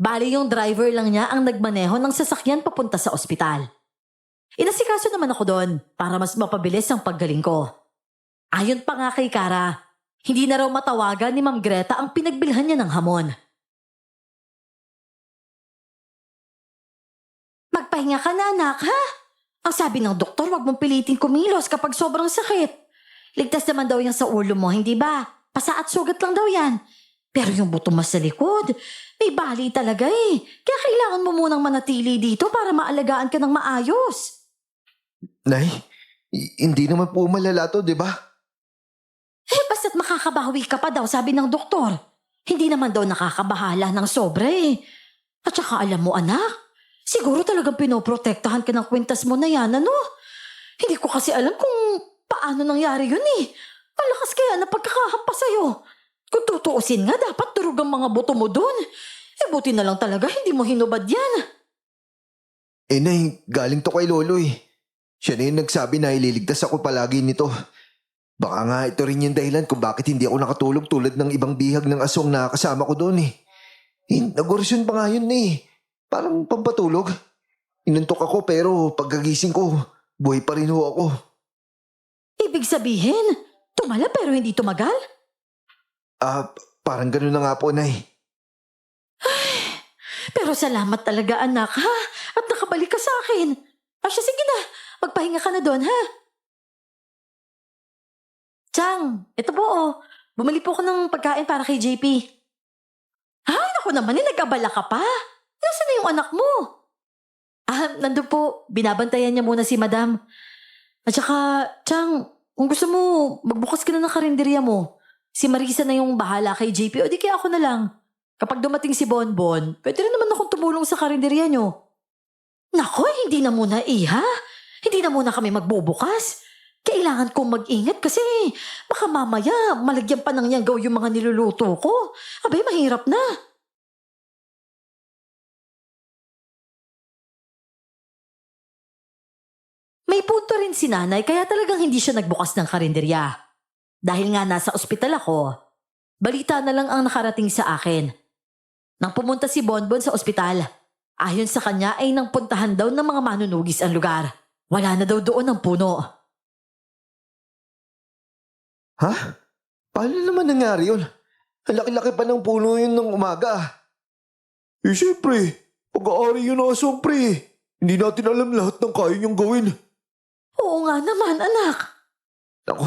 Bali yung driver lang niya ang nagmaneho ng sasakyan papunta sa ospital. Inasikaso naman ako doon para mas mapabilis ang paggaling ko. Ayon pa nga kay Kara, hindi na raw matawagan ni Ma'am Greta ang pinagbilhan niya ng hamon. Magpahinga ka na anak, ha? Ang sabi ng doktor, wag mong pilitin kumilos kapag sobrang sakit. Ligtas naman daw yan sa ulo mo, hindi ba? Pasa at sugat lang daw yan. Pero yung buto mo sa likod, may bali talaga eh. Kaya kailangan mo munang manatili dito para maalagaan ka ng maayos. Nay, hindi naman po malala to, di ba? Eh, basta't makakabawi ka pa daw, sabi ng doktor. Hindi naman daw nakakabahala ng sobra eh. At saka alam mo anak, siguro talagang pinoprotektahan ka ng kwintas mo na yan, ano? Hindi ko kasi alam kung paano nangyari yun eh. Malakas kaya na pagkakahampas sa'yo. Kung tutuusin nga, dapat durog ang mga buto mo dun. Eh, buti na lang talaga, hindi mo hinubad yan. Nay, galing to kay Lolo eh. Siya na yung nagsabi na ililigtas ako palagi nito. Baka nga ito rin yung dahilan kung bakit hindi ako nakatulog tulad ng ibang bihag ng aswang na kasama ko doon eh. Nag-orasyon pa nga yun eh. Parang pampatulog. Inuntok ako pero pagkagising ko, buhay pa rin ho ako. Ibig sabihin, tumala pero hindi tumagal? Parang gano'n na nga po, Nay. Pero salamat talaga anak ha, at nakabalik ka sa akin. Asya sige na, magpahinga ka na doon ha. Chang, ito po oh. Bumili po ako ng pagkain para kay JP. Ay, naku naman nag-abala ka pa. Nasaan na yung anak mo? Nandun po. Binabantayan niya muna si Madam. At saka, Chang, kung gusto mo, magbukas ka na ng karinderya mo. Si Marisa na yung bahala kay JP o di kaya ako na lang. Kapag dumating si Bonbon, pwede rin naman akong tumulong sa karinderya nyo. Nako, hindi na muna iha. Hindi na muna kami magbubukas. Kailangan kong mag-ingat kasi baka mamaya malagyan pa ng yanggaw yung mga niluluto ko. Abay, mahirap na. May punto rin si nanay kaya talagang hindi siya nagbukas ng karinderya. Dahil nga nasa ospital ako, balita na lang ang nakarating sa akin. Nang pumunta si Bonbon sa ospital, ayon sa kanya ay nang puntahan daw ng mga manunugis ang lugar. Wala na daw doon ang puno. Ha? Paano naman nangyari yun? Ang laki-laki pa ng puno yun nung umaga. Eh syempre, pag-aari yun ang aswang pre. Hindi natin alam lahat ng kaya niyang gawin. Oo nga naman, anak. Ako,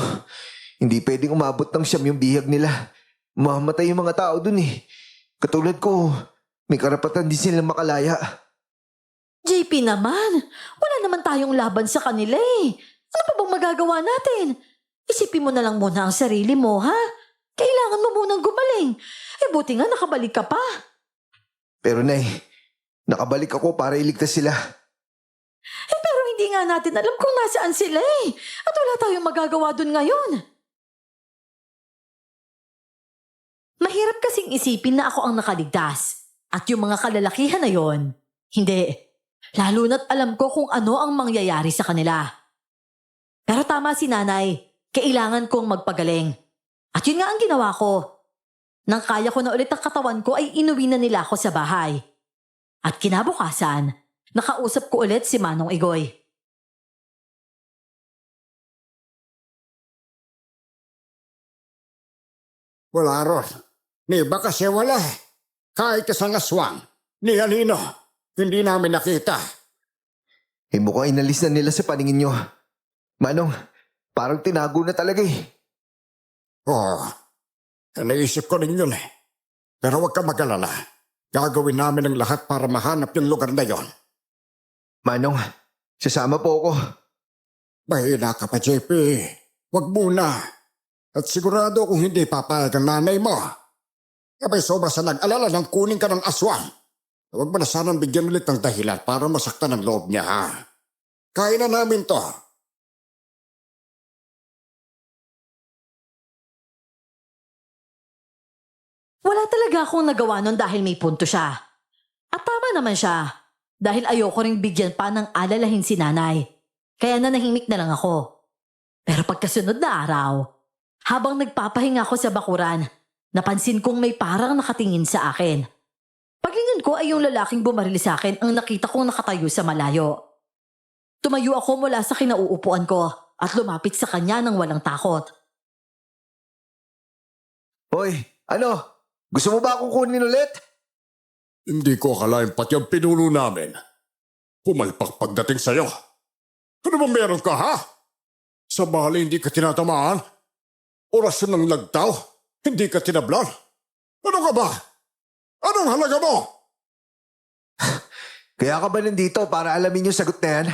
hindi pwedeng umabot ng siyam yung bihag nila. Mamamatay yung mga tao dun eh. Katulad ko, may karapatan din silang makalaya. JP naman, wala naman tayong laban sa kanila eh. Ano pa bang magagawa natin? Isipin mo na lang muna ang sarili mo, ha? Kailangan mo munang gumaling. Eh buti nga nakabalik ka pa. Pero Nay, nakabalik ako para iligtas sila. Eh pero hindi nga natin alam kung nasaan sila eh. At wala tayong magagawa dun ngayon. Mahirap kasing isipin na ako ang nakaligtas. At yung mga kalalakihan na yon, hindi. Lalo na't alam ko kung ano ang mangyayari sa kanila. Pero tama si nanay, kailangan kong magpagaling. At yun nga ang ginawa ko. Nang kaya ko na ulit ang katawan ko ay inuwi na nila ako sa bahay. At kinabukasan, nakausap ko ulit si Manong Igoy. Wala ron. May iba kasi wala. Kahit isang aswang, ni Alino, hindi namin nakita. Mukhang inalis na nila sa paningin nyo. Manong, parang tinago na talaga eh. Oo, naisip ko rin yun eh. Pero huwag ka mag-alala. Gagawin namin ang lahat para mahanap yung lugar na yon. Manong, sasama po ako. Mahina ka pa, JP. Huwag muna. At sigurado kung hindi papayag ang nanay mo. Abay sobra sa nag-alala nang kunin ka ng aswang. Huwag mo na sanang bigyan ulit ng dahilan para masaktan ang loob niya, ha? Kaya na namin to. Wala talaga akong nagawa nun dahil may punto siya. At tama naman siya. Dahil ayoko ring bigyan pa ng alalahin si nanay. Kaya nanahimik na lang ako. Pero pagkasunod na araw, habang nagpapahinga ako sa bakuran, napansin kong may parang nakatingin sa akin. Paglingon ko ay yung lalaking bumaril sa akin ang nakita kong nakatayo sa malayo. Tumayo ako mula sa kinauupuan ko at lumapit sa kanya ng walang takot. Hoy, ano? Gusto mo ba akong kunin ulit? Hindi ko akalain pati ang pinuno namin. Pumalpak pagdating sa'yo. Ano ba meron ka, ha? Sa bali hindi ka tinatamaan? Orasyon ng lagtaw? Hindi ka tinablan? Ano ka ba? Anong halaga mo? Kaya ka ba nandito para alamin yung sagot na yan?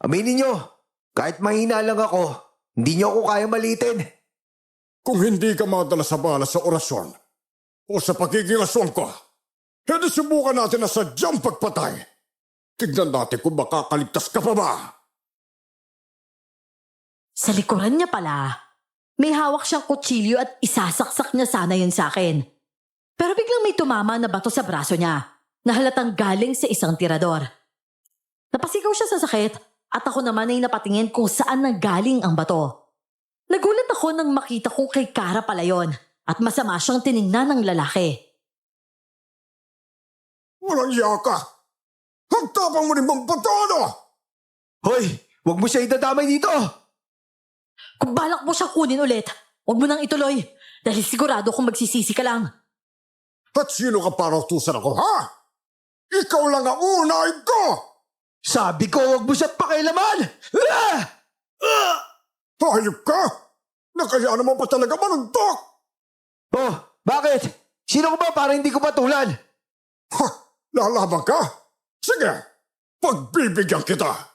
Aminin nyo, kahit mahina lang ako, hindi nyo ako kaya malitin. Kung hindi ka madala sa bala sa orasyon o sa pagiging aswang ko, hindi subukan natin na sadyang pagpatay. Tignan natin kung makakaligtas ka pa ba. Sa likuran niya pala, may hawak siyang kutsilyo at isasaksak niya sana yun sa akin. Pero biglang may tumama na bato sa braso niya na halatang galing sa isang tirador. Napasigaw siya sa sakit at ako naman ay napatingin kung saan nanggaling ang bato. Nagulat ako nang makita kong kay Kara pala yun at masama siyang tiningnan ng lalaki. Walang iya ka! Ang tapang mo rin bang patono! Hoy, wag mo siya idadamay dito! Kung balak mo siya kunin ulit, huwag mo nang ituloy dahil sigurado kung magsisisi ka lang. At sino ka para utusan ako, ha? Ikaw lang ang unahin ko! Sabi ko, wag mo siya pakailaman! Ah! Hayop ka! Nakaya naman pa talaga manuntok! Oh, bakit? Sino ko ba para hindi ko patulan? Ha! Lalaban ka? Sige! Pagbibigyan kita!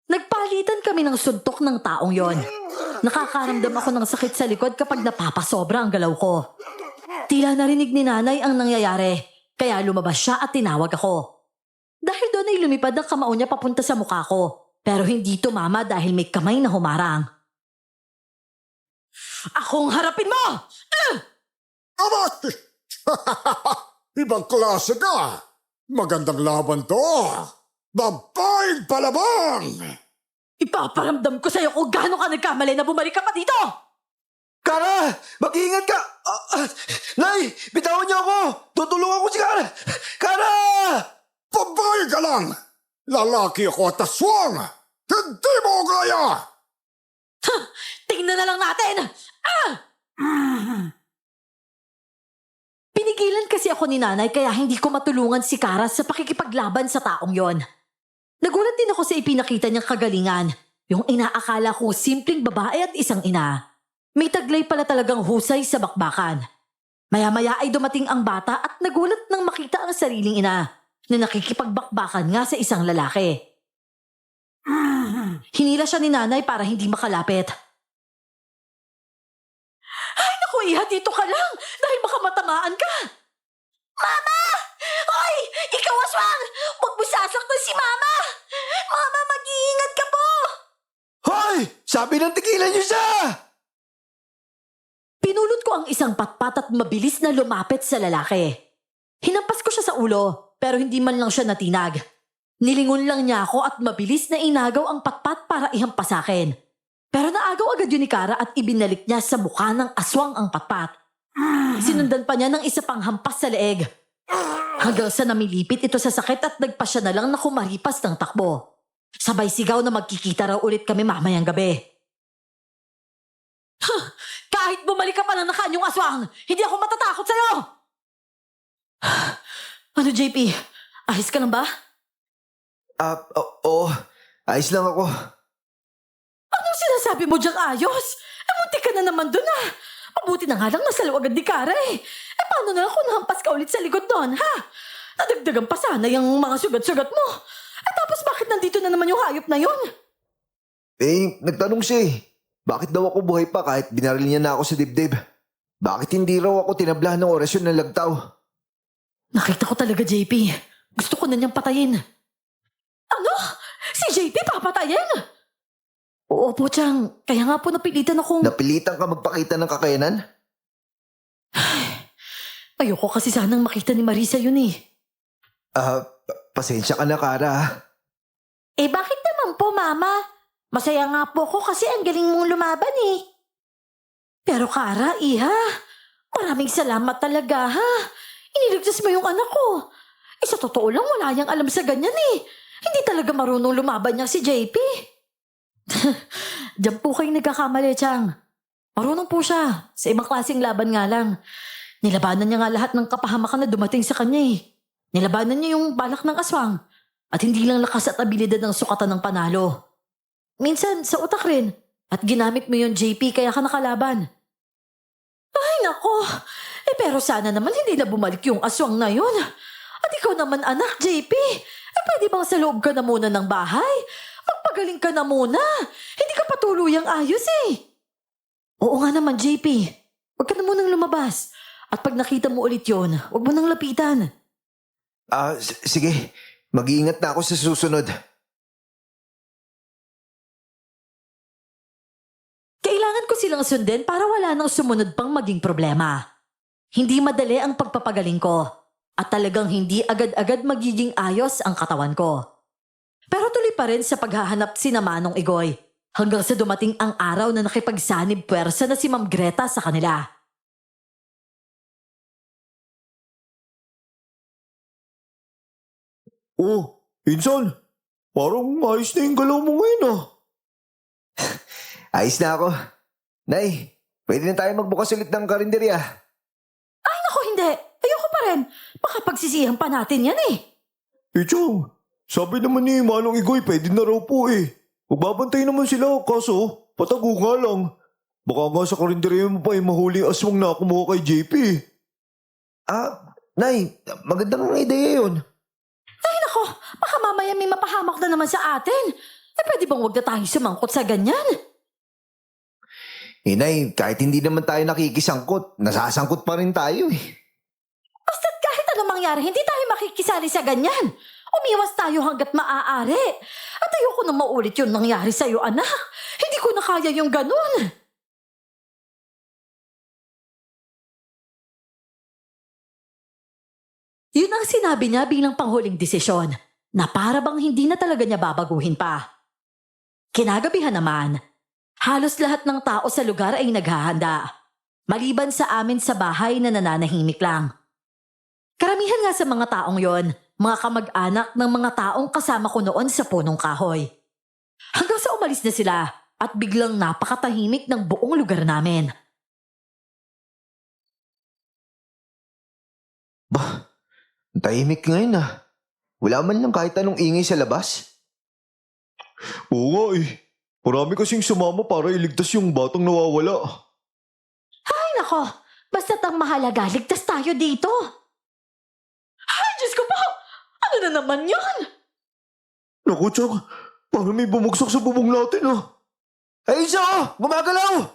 Nagpalitan kami ng suntok ng taong yon. Nakakaramdam ako ng sakit sa likod kapag napapasobra ang galaw ko. Tila narinig ni nanay ang nangyayari, kaya lumabas siya at tinawag ako. Dahil doon ay lumipad ang kamao niya papunta sa mukha ko, pero hindi tumama dahil may kamay na humarang. Akong harapin mo! Aba! Ibang klase ka! Magandang laban to! Babaeng palabang! Ipaparamdam ko sa'yo kung gaano ka nagkamali na bumalik ka pa dito! Kara! Mag-iingat ka! Nay! Bitawan niyo ako! Tutulungan ko si Kara! Kara! Babae ka lang! Lalaki ako at aswang! Hindi mo ko kaya! Tingnan na lang natin! Pinigilan kasi ako ni nanay kaya hindi ko matulungan si Kara sa pakikipaglaban sa taong yon. Nagulat din ako sa ipinakita niyang kagalingan, yung inaakala ko simpleng babae at isang ina. May taglay pala talagang husay sa bakbakan. Maya-maya ay dumating ang bata at nagulat nang makita ang sariling ina na nakikipagbakbakan nga sa isang lalaki. Hinila siya ni nanay para hindi makalapit. Ay naku, iha, dito ka lang dahil baka matamaan ka. Mama! Hoy! Ikaw aswang! Huwag mo sasaktan si Mama! Mama, mag-iingat ka po! Hoy! Sabi ng tigilan niyo siya! Pinulot ko ang isang patpat at mabilis na lumapit sa lalaki. Hinampas ko siya sa ulo, pero hindi man lang siya natinag. Nilingon lang niya ako at mabilis na inagaw ang patpat para ihampas sa akin. Pero naagaw agad yun ni Kara at ibinalik niya sa mukha ng aswang ang patpat. Sinundan pa niya ng isa pang hampas sa leeg. Hanggang sa namilipit ito sa sakit at nagpa siya na lang na kumaripas ng takbo. Sabay sigaw na magkikita raw ulit kami mamayang gabi. Kahit bumalik ka pa ng nakanyong aswang, hindi ako matatakot sa'yo! Ano, JP? Ayos ka lang ba? Oo. Ayos lang ako. Anong sinasabi mo diyang ayos? Munti ka na naman dun ah. Mabuti na nga lang nasalo agad ni Kara eh. Paano na lang kung nahampas ka ulit sa likod doon, ha? Nadagdagan pa sana yung mga sugat-sugat mo. Tapos bakit nandito na naman yung hayop na yun? Nagtanong siya eh. Bakit daw ako buhay pa kahit binaril niya na ako sa dibdib? Bakit hindi raw ako tinablahan ng orasyon ng lagtaw? Nakita ko talaga, JP. Gusto ko na niyang patayin. Ano? Si JP papatayin? Oo po, Chang. Kaya nga po napilitan akong... Napilitan ka magpakita ng kakayanan? Ayoko kasi sanang makita ni Marisa yun eh. Pasensya ka na, Kara. Bakit naman po, Mama? Masaya nga po ko kasi ang galing mong lumaban eh. Pero Kara, Iha, maraming salamat talaga ha. Iniligtas mo yung anak ko. Sa totoo lang wala niyang alam sa ganyan eh. Hindi talaga marunong lumaban niya si JP. Diyan po kayo nagkakamali, Chang. Marunong po siya. Sa ibang klaseng laban nga lang. Nilabanan niya nga lahat ng kapahamakan na dumating sa kanya eh. Nilabanan niya yung balak ng aswang. At hindi lang lakas at abilidad ng sukatan ng panalo. Minsan, sa utak rin. At ginamit mo yung JP kaya ka nakalaban. Ay, nako. Pero sana naman hindi na bumalik yung aswang na yun. At ikaw naman anak, JP. Pwede bang sa loob ka na muna ng bahay? Magpagaling ka na muna. Hindi ka patuluyang ayos eh. Oo nga naman, JP. Huwag ka na munang lumabas. At pag nakita mo ulit yon, huwag mo nang lapitan. Sige. Mag-iingat na ako sa susunod. Kailangan ko silang sundin para wala nang sumunod pang maging problema. Hindi madali ang pagpapagaling ko at talagang hindi agad-agad magiging ayos ang katawan ko. Pero tuloy pa rin sa paghahanap si Manong Igoy hanggang sa dumating ang araw na nakipagsanib puwersa na si Ma'am Greta sa kanila. Oh, Insan. Parang ayos na yung galaw mo ngayon ah. Ayos na ako. Nay, pwede na tayo magbukas ulit ng karinderya. Ay naku, hindi. Ayoko pa rin. Baka pagsisihan pa natin yan eh. Chong, sabi naman ni Manong Igoy pwede na raw po eh. Magbabantay naman sila kaso patago nga lang. Baka nga sa karinderya mo pa mahuli ang aswang na kumuha kay JP. Nay, magandang ideya yun. Ay nako, baka mamaya may mapahamak na naman sa atin. Pwede bang wag na tayong sumangkot sa ganyan? Nay, kahit hindi naman tayo nakikisangkot, nasasangkot pa rin tayo eh. Basta't kahit anong mangyari, hindi tayo makikisali sa ganyan. Umiwas tayo hanggat maaari. At ayoko na maulit yung nangyari sa'yo, anak. Hindi ko na kaya yung ganun. Yun ang sinabi niya bilang panghuling desisyon na para bang hindi na talaga niya babaguhin pa. Kinagabihan naman, halos lahat ng tao sa lugar ay naghahanda. Maliban sa amin sa bahay na nananahimik lang. Karamihan nga sa mga taong yon, mga kamag-anak ng mga taong kasama ko noon sa punong kahoy. Hanggang sa umalis na sila at biglang napakatahimik ng buong lugar namin. Ang tahimik ngayon ah. Wala man lang kahit anong ingay sa labas. Oo nga eh. Marami kasing sumama para iligtas yung batang nawawala. Ay nako, basta't ang mahalaga, ligtas tayo dito. Ay, Diyos ko po! Ano na naman yun? Naku, Chang. Parang may bumagsak sa bubong natin ah. Ay, isa! Gumagalaw!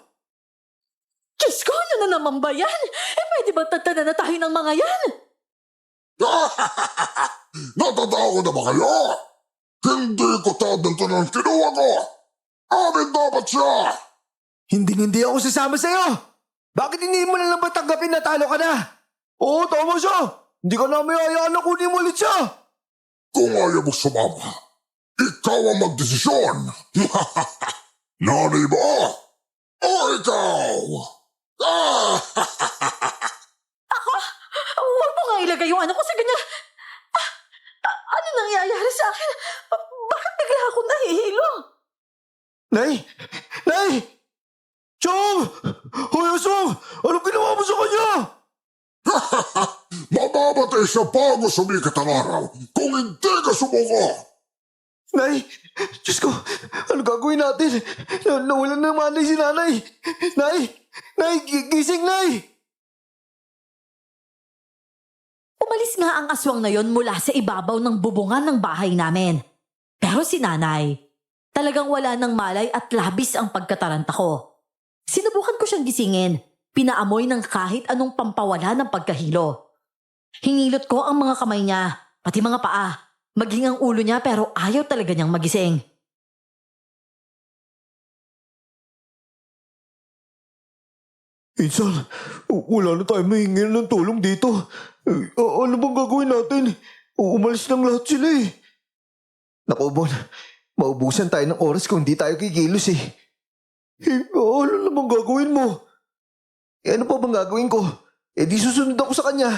Diyos ko, ano na naman ba yan? Pwede ba tatanan na tayo ng mga yan? Natatao na ba kayo? Hindi ko tadanto ng kinuha ko! Amin dapat siya! Hindi ako sasama sa'yo! Bakit hindi mo lang ba tanggapin na talo ka na? Oo, tama siya. Hindi ka namin hayaan na kunin mo ulit siya. Kung ayaw mo sumama, ikaw ang magdesisyon! Nanay ba? O ikaw? Huwag mo nga ilagay yung anak ko sa ganyan. Ano nangyayari sa akin? Bakit bigla akong nahihilo? Nay! Nay! Chong! Hoy, Aswang! Anong ginawa mo sa kanya? Mamamatay siya bago sumikat ang araw kung hindi ka sumuko! Nay! Diyos ko! Ano gagawin natin? Nawalan ng manay si nanay! Nay! Nay! Gising, nay! Umalis nga ang aswang na yon mula sa ibabaw ng bubungan ng bahay namin. Pero si nanay, talagang wala ng malay at labis ang pagkataranta ko. Sinubukan ko siyang gisingin, pinaamoy ng kahit anong pampawala ng pagkahilo. Hinilot ko ang mga kamay niya, pati mga paa, maging ang ulo niya pero ayaw talaga niyang magising. Insan, wala na tayo mahingi ng tulong dito. Ano bang gagawin natin? Umalis lang lahat sila eh. Naku, Bon. Maubusan tayo ng oras kung di tayo kikilos eh. Ano namang gagawin mo? Ano pa bang gagawin ko? Di susunod ako sa kanya.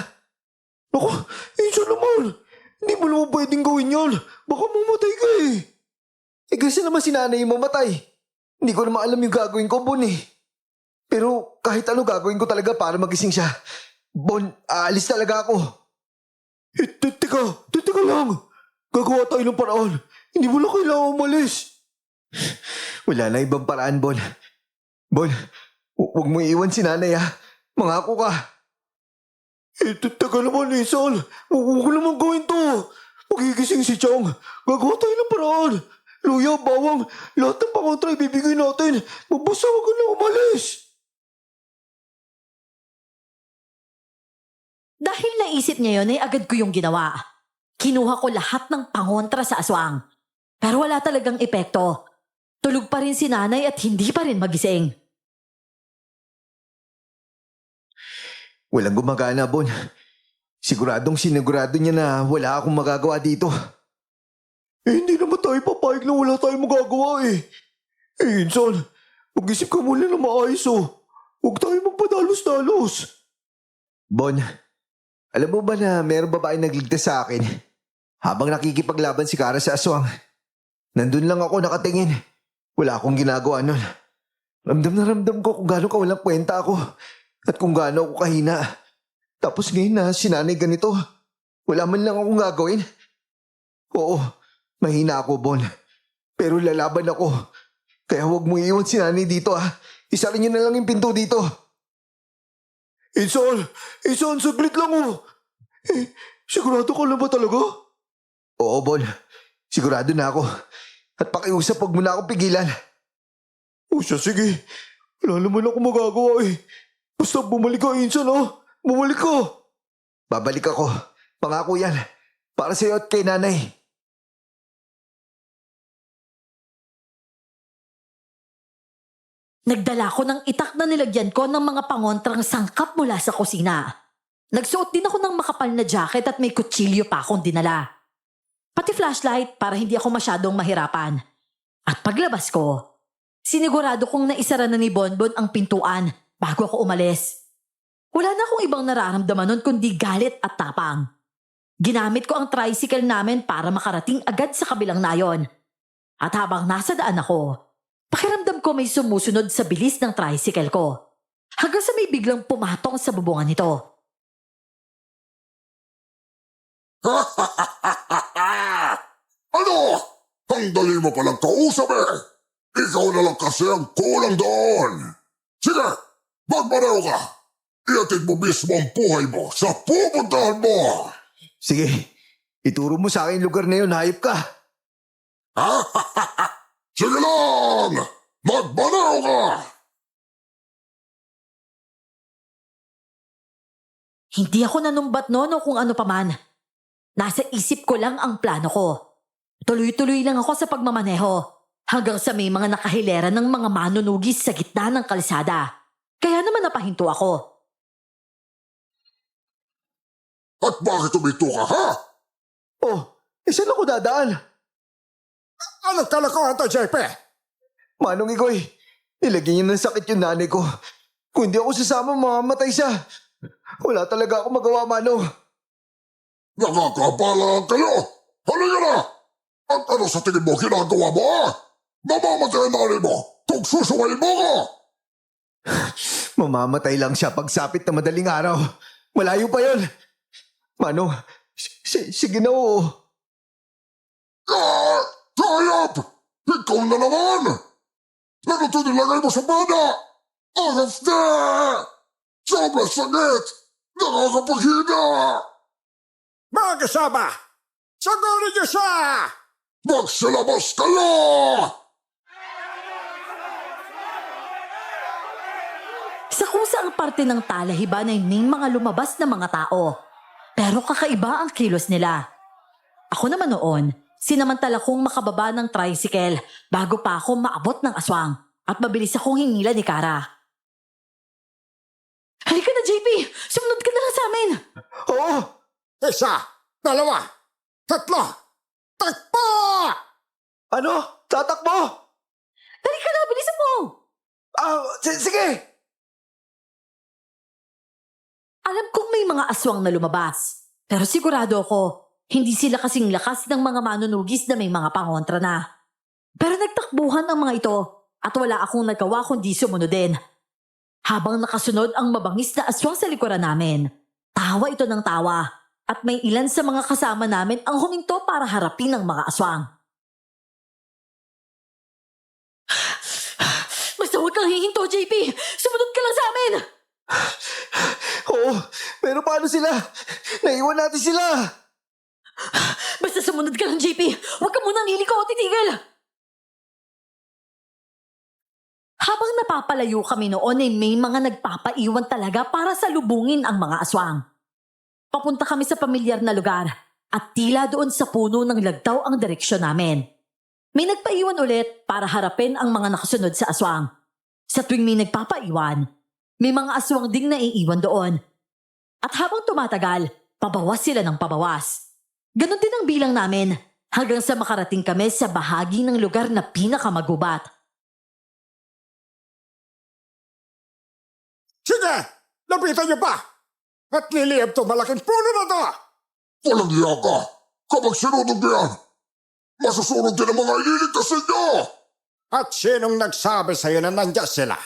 Naku, Insan naman. Hindi mo naman pwedeng gawin yan. Baka mamatay ka eh. Kasi naman si nanay yung mamatay. Hindi ko naman alam yung gagawin ko, Bon eh. Pero kahit ano gagawin ko talaga para magising siya. Bon, aalis talaga ako. Teka lang. Gagawa tayo ng paraan. Hindi mo lang kailangan umalis. Wala na ibang paraan, Bon. Bon, huwag mo iiwan si nanay ha. Mangako ka. Teka naman, Insan. Huwag ko naman gawin to. Magigising si Chang. Gagawa tayo ng paraan. Luya, bawang, lahat ng pangontra ibibigay natin. Basta huwag ka na umalis. Dahil naisip niya yun ay agad ko yung ginawa. Kinuha ko lahat ng pangontra sa aswang. Pero wala talagang epekto. Tulog pa rin si nanay at hindi pa rin magising. Walang gumagana, Bon. Sinigurado niya na wala akong magagawa dito. Hindi naman tayo papayag na wala tayong magagawa eh. Insan, mag-isip ka muna na maayos oh. Huwag tayo magpadalos-dalos. Bon, alam mo ba na mayroong babae nagligtas sa akin habang nakikipaglaban si Kara sa aswang? Nandun lang ako nakatingin. Wala akong ginagawa nun. Ramdam na ramdam ko kung gaano kawalang kwenta ako at kung gaano ako kahina. Tapos ngayon na sinanay ganito, wala man lang akong gagawin. Oo, mahina ako, Bon. Pero lalaban ako. Kaya huwag mo iiwan si nanay dito ha. Isarin niyo na lang yung pinto dito. Insan, saglit lang oh. Sigurado ka na ba talaga? Oo, Bon. Sigurado na ako. At pakiusap, huwag mo na akong pigilan. O siya, sige. Wala naman ako magagawa eh. Basta bumalik ka, Insan oh. Bumalik ka. Babalik ako. Pangako yan. Para sa'yo at kay nanay. Nagdala ko ng itak na nilagyan ko ng mga pangontrang sangkap mula sa kusina. Nagsuot din ako ng makapal na jacket at may kutsilyo pa akong dinala. Pati flashlight para hindi ako masyadong mahirapan. At paglabas ko, sinigurado kong naisara na ni Bonbon ang pintuan bago ako umalis. Wala na akong ibang nararamdaman nun kundi galit at tapang. Ginamit ko ang tricycle namin para makarating agad sa kabilang nayon. At habang nasa daan ako, pakiramdam ko may sumusunod sa bilis ng tricycle ko. Hanggang sa may biglang pumatong sa bubungan nito. Ano? Ang dali mo palang kausap eh! Ikaw na lang kasi ang kulang doon! Sige, magbareo ka! Iatid mo mismo ang buhay mo sa pupuntahan mo! Sige, ituro mo sa akin yung lugar na yun, hayop ka. Sige lang! Magbareo ka! Hindi ako nanumbat noon o kung ano paman. Nasa isip ko lang ang plano ko. Tuloy-tuloy lang ako sa pagmamaneho hanggang sa may mga nakahilera ng mga manunugis sa gitna ng kalsada. Kaya naman napahinto ako. At bakit tumito ka, ha? Oh, saan ako dadaan? Ano kalakuhan to, JP? Manong Igoy, nilagyan niya ng sakit yung nanay ko. Kung hindi ako sasama, mamamatay siya. Wala talaga ako magawa, Manong. Nakakabalaan kayo! Halika na! At ano sa tingin mo ginagawa mo, ha? Mamamatay ang nanay mo kung susuwain mo ka! Mamamatay lang siya pagsapit na madaling araw. Malayo pa yon. Manong, sige na oo. Hayop! Ikaw na naman! Ano ito nilagay mo sa bana? Angas na! Sobrang sakit! Nakakapaghina! Mga kasama! Sagurin niyo siya! Magsilabas kayo! Sa kung saang parte ng talahiban ay may mga lumabas na mga tao. Pero kakaiba ang kilos nila. Ako naman noon, sinamantala kong makababa ng tricycle bago pa ako maabot ng aswang at mabilis akong hingila ni Kara. Halika na, JP! Sumunod ka na lang sa amin! Oo! Isa, dalawa, tatlo, takbo! Ano? Tatakbo? Halika na, bilisan mo! Sige! Alam kong may mga aswang na lumabas. Pero sigurado ako, hindi sila kasing lakas ng mga manunugis na may mga pangontra na. Pero nagtakbuhan ang mga ito at wala akong nagawa kundi sumunod din. Habang nakasunod ang mabangis na aswang sa likuran namin, tawa ito ng tawa at may ilan sa mga kasama namin ang huminto para harapin ang mga aswang. Basta huwag kang hihinto, JP! Sumunod ka lang sa amin! Oo, pero paano sila? Naiwan natin sila! Basta sumunod ka lang, JP! Huwag ka munang liliko o titigil! Habang napapalayo kami noon ay may mga nagpapaiwan talaga para salubungin ang mga aswang. Papunta kami sa pamilyar na lugar at tila doon sa puno ng lagtaw ang direksyon namin. May nagpaiwan ulit para harapin ang mga nakasunod sa aswang. Sa tuwing may nagpapaiwan, may mga aswang ding naiiwan doon. At habang tumatagal, pabawas sila ng pabawas. Ganon din ang bilang namin hanggang sa makarating kami sa bahagi ng lugar na pinakamagubat. Sige, lapitan niyo pa! At liliyab to malaking puno na to! Walang hiya ka! Kapag sinunod niyo yan, masusunod din ang mga ililigtasin niyo! At sinong nagsabi sa'yo na nandiyan sila?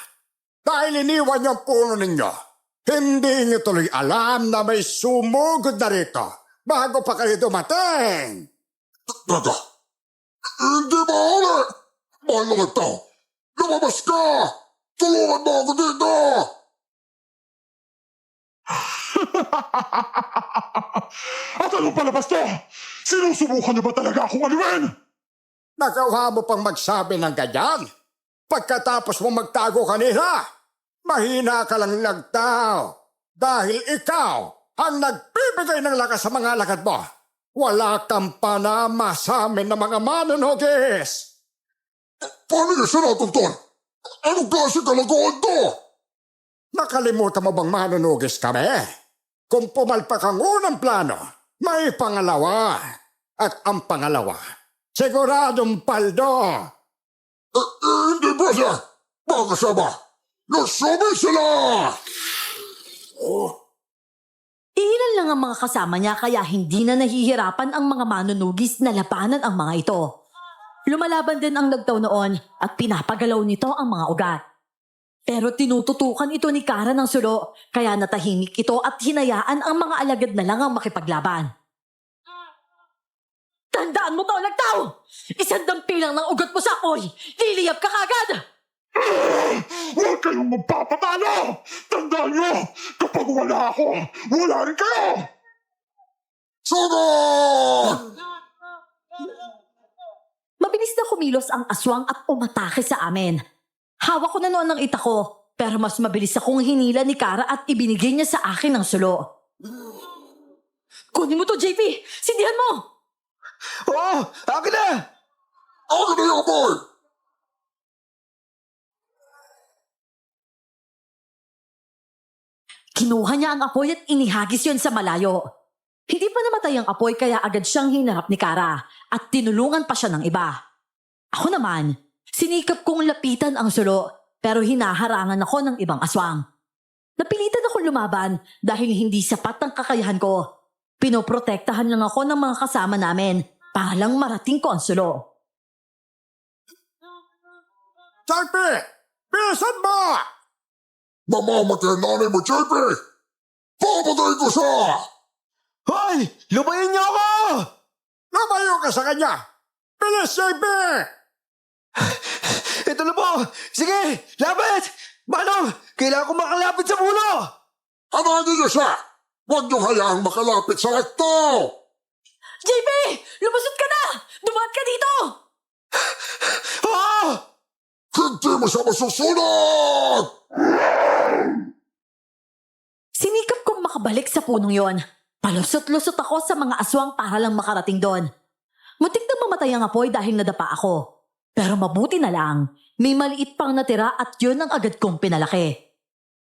Dahil iniwan niyo ang puno ninyo, hindi niyo tuloy alam na may sumugod na rito bago pa kayo dumating! Teka, hindi maaari! Mahal na ito! Lumabas ka! Tulungan mo ako dito! At anong palabas to? Sinusubukan niyo ba talaga akong aliwin? Nagawa mo pang magsabi ng ganyan? Pagkatapos mo magtago kanina, mahina ka lang nagtaw. Dahil ikaw ang nagbibigay ng lakas sa mga lakad mo. Wala kang panama sa amin ng mga manunugis. Paano niya siya natuntun? Anong klase kalaguan to? Nakalimutan mo bang manunugis kami? Kung pumalpak ang unang plano, may pangalawa. At ang pangalawa, siguradong paldo. Hindi ba siya? Baka siya ba? Nasabi sila! Ilan lang ang mga kasama niya kaya hindi na nahihirapan ang mga manunugis na labanan ang mga ito. Lumalaban din ang nagtaw noon at pinapagalaw nito ang mga ugat. Pero tinututukan ito ni Kara ng sulo kaya natahimik ito at hinayaan ang mga alagad na lang ang makipaglaban. Tandaan mo to, nagtaw! Isang dampilang ng ugat mo sa apoy! Liliyab ka kagad! Huwag kayong magpapatalo! Tandaan niyo, kapag wala ako, wala rin kayo! Sunod! Mabilis na kumilos ang aswang at umatake sa amin. Hawak ko na noon ang ita ko, pero mas mabilis akong hinila ni Kara at ibinigay niya sa akin ang sulo. Kunin mo to, JP! Sindihan mo! Oo! Akin na! Akin na yung boy! Kinuha niya ang apoy at inihagis yon sa malayo. Hindi pa namatay ang apoy kaya agad siyang hinarap ni Kara at tinulungan pa siya ng iba. Ako naman, sinikap kong lapitan ang sulo pero hinaharangan ako ng ibang aswang. Napilitan akong lumaban dahil hindi sapat ang kakayahan ko. Pinoprotektahan lang ako ng mga kasama namin para lang marating ko ang sulo. Charpe! Bilisan mo! Mamamatay ang nanay mo, JP! Papatay ko siya! Hoy! Lumayan niyo ako! Lumayo ka sa kanya! Bilis, JP! Ito na po! Sige! Lapit! Manong! Kailangan ko makalapit sa puno! Hanahin niyo siya! Huwag niyo hayaang makalapit sa rekto! JP! Lumusot ka na! Dumaan ka dito! Ah! Hindi mo siya masusunod! Sinikap kong makabalik sa punong yon. Palusot-lusot ako sa mga aswang para lang makarating doon. Muntik na mamatay ang apoy dahil nadapa ako. Pero mabuti na lang, may maliit pang natira at yun ang agad kong pinalaki.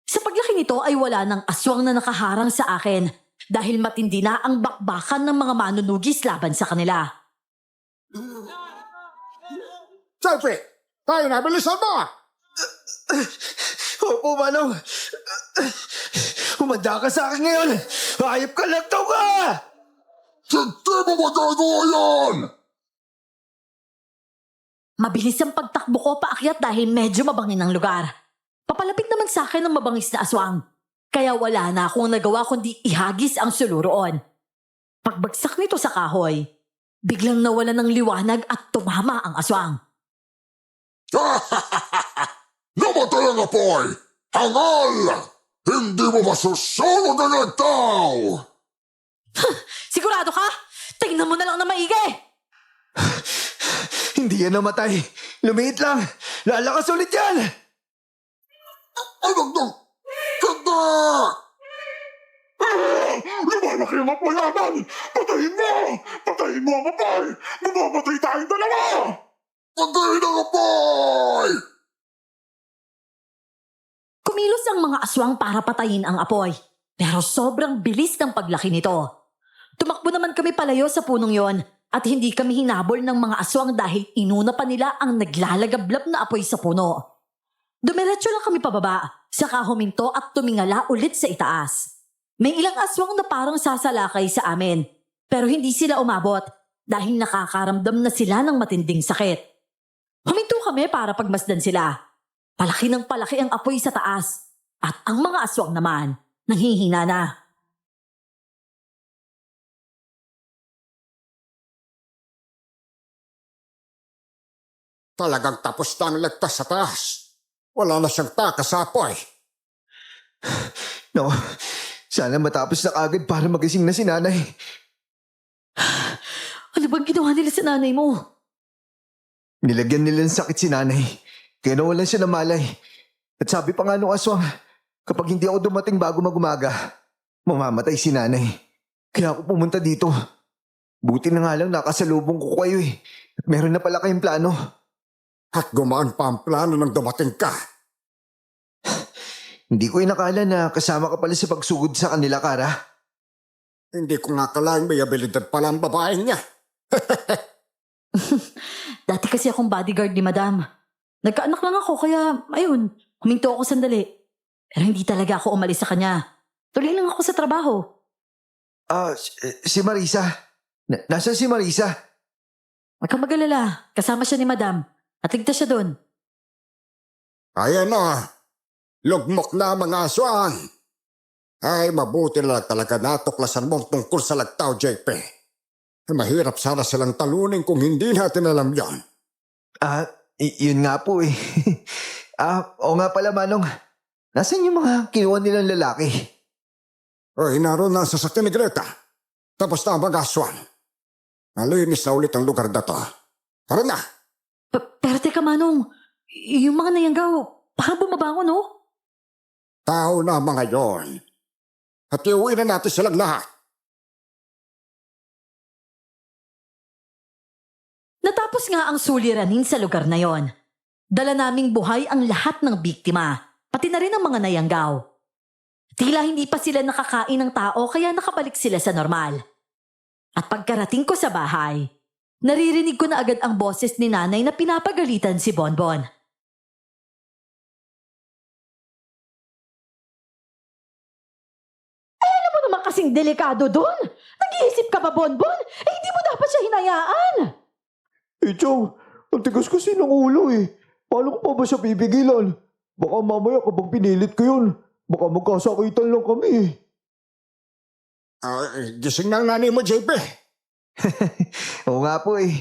Sa paglaki nito ay wala ng aswang na nakaharang sa akin dahil matindi na ang bakbakan ng mga manunugis laban sa kanila. JP! Tayo na, bilisan mo! Opo, Manong. Humanda ka sa akin ngayon. Hayop ka lang to ka! Hindi mo magagawa yan! Mabilis ang pagtakbo ko paakyat dahil medyo mabangin ang lugar. Papalapit naman sa akin ang mabangis na aswang. Kaya wala na akong nagawa kundi ihagis ang suluroon. Pagbagsak nito sa kahoy, biglang nawala ng liwanag at tumama ang aswang. Namatay ang apoy! Hangal! Hindi mo masusunod ang nagtaw! Sigurado ka? Tingnan mo na lang na maigi! Hindi yan namatay. Lumiit lang. Lalakas ulit yan. Anong nang... Ganda! Lumalaki ang apoy naman! Patayin mo! Patayin mo ang apoy! Mamamatay tayong dalawa! Pagkain ang apoy! Kumilos ang mga aswang para patayin ang apoy. Pero sobrang bilis ng paglaki nito. Tumakbo naman kami palayo sa punong yon at hindi kami hinabol ng mga aswang dahil inuna pa nila ang naglalagablab na apoy sa puno. Dumiretso lang kami pababa, saka huminto at tumingala ulit sa itaas. May ilang aswang na parang sasalakay sa amin, pero hindi sila umabot dahil nakakaramdam na sila ng matinding sakit. Huminto kami para pagmasdan sila. Palaki ng palaki ang apoy sa taas at ang mga aswang naman nanghihina na. Talagang tapos na ang lagtas sa taas. Wala na siyang takas sa apoy. No, sana matapos na agad para magising na si nanay. Ano bang ginawa nila sa nanay mo? Nilagyan nila ng sakit si nanay. Kaya nawalan siya ng malay. At sabi pa nga nung aswang, kapag hindi ako dumating bago magumaga, mamamatay si nanay. Kaya ako pumunta dito. Buti na nga lang nakasalubong ko kayo eh. At meron na pala kayong plano. At gumaan pa ang plano nang dumating ka. Hindi ko inakala na kasama ka pala sa pagsugod sa kanila, Kara. Hindi ko nga kalaing may abilidad pala ang babaeng niya. Dati kasi akong bodyguard ni Madam. Nagkaanak lang ako kaya, ayun, huminto ako sandali. Pero hindi talaga ako umalis sa kanya. Tuloy lang ako sa trabaho. Si Marisa. Nasaan si Marisa? Huwag kang mag-alala. Kasama siya ni Madam. At ligtas siya doon. Ayan na. Lugmok na mga aswang. Ay, mabuti na lang talaga natuklasan mo tungkol sa lagtaw, JP. Mahirap sana silang talunin kung hindi natin alam yan. Yun nga po eh. Oo nga pala, Manong. Nasaan yung mga kinuha nilang lalaki? Ay, naroon na ang sasakyan ni Greta. Tapos na ang mga aswang. Malinis na ulit ang lugar na to. Tara na. Pero teka Manong, yung mga nayanggaw, parang bumabangon no? Tao na mga yon. At iuwi na natin silang lahat. Natapos nga ang suliranin sa lugar na yon. Dala naming buhay ang lahat ng biktima, pati na rin ang mga nayanggaw. Tila hindi pa sila nakakain ng tao kaya nakabalik sila sa normal. At pagkarating ko sa bahay, naririnig ko na agad ang boses ni nanay na pinapagalitan si Bonbon. Ano mo naman kasing delikado doon? Nag-iisip ka ba, Bonbon? Hindi mo dapat siya hinayaan. Chong, ang tigas kasi ng ulo eh. Paano ko pa ba siya pipigilan? Baka mamaya kapag pinilit ko yun, baka magkasakitan lang kami. Gising na ang nanay mo, JP. Oo nga po eh.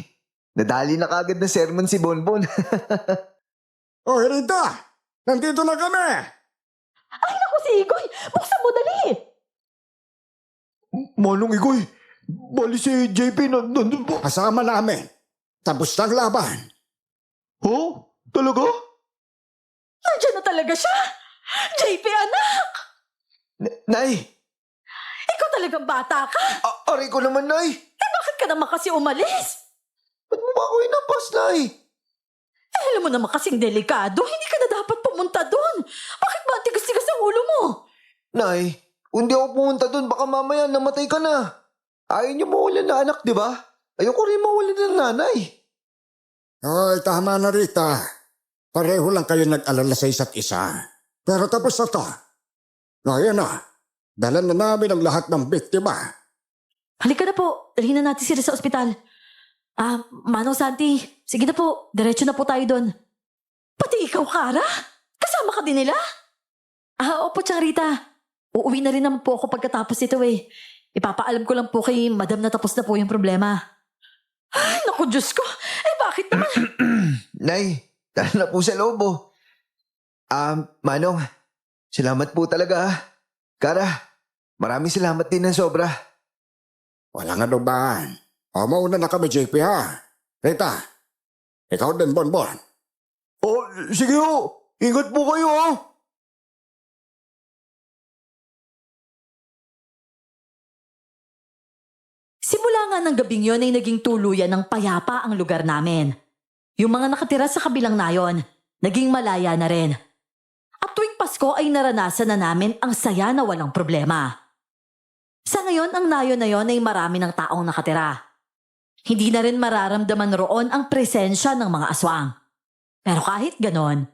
Nadali na kagad na sermon si Bonbon. Oh, Rita! Nandito na kami! Ay, naku si Igoy! Buksan mo dali! Manong Igoy, bali si JP nandun po. Kasama namin. Tapos na ang laban. Oh? Talaga? Nandiyan na talaga siya! JP, anak! Nay! Ikaw talagang bata ka! Aray ko naman, Nay! Bakit ka naman kasi umalis? Ba't mo ba ako inampas, Nay? Alam mo naman kasing delikado, hindi ka na dapat pumunta doon. Bakit ba ang tigas-tigas ang ulo mo? Nay, kung di ako pumunta doon, baka mamaya namatay ka na. Ayaw niyo mawalan na anak, di ba? Ayoko rin mawalan ng nanay. Hoy, tama na, Rita. Pareho lang kayo nag-alala sa isa't isa. Pero tapos na to. Ngayon na, dala na namin ang lahat ng biktima. Halika na po, dalhin na natin sila sa ospital. Manong Santi, sige na po, diretso na po tayo doon. Pati ikaw, Kara? Kasama ka din nila? Opo, Tiyang Rita. Uuwi na rin naman po ako pagkatapos ito eh. Ipapaalam ko lang po kay Madam na tapos na po yung problema. Ay, naku Diyos ko. Bakit naman? Nay, tara na po sa loob, oh. Manong, salamat po talaga, ah. Kara, maraming salamat din ng sobra. Walang anuman. O, mauna na kami, JP, ha? Rita, ikaw din, Bonbon. Oh, sige ho. Ingat po kayo ha. Simula nga ng gabing yon ay naging tuluyan ng payapa ang lugar namin. Yung mga nakatira sa kabilang nayon, naging malaya na rin. At tuwing Pasko ay naranasan na namin ang saya na walang problema. Sa ngayon, ang nayon na yon ay marami ng taong nakatira. Hindi na rin mararamdaman roon ang presensya ng mga aswang. Pero kahit ganon,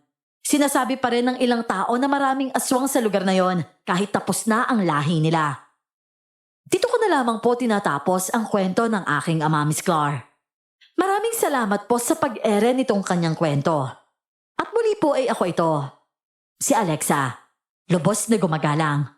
sinasabi pa rin ng ilang tao na maraming aswang sa lugar na yon kahit tapos na ang lahi nila. Dito ko na lamang po tinatapos ang kwento ng aking ama, Miss Clar. Maraming salamat po sa pag-ere nitong kanyang kwento. At muli po ay ako ito, si Alexa, lubos na gumagalang.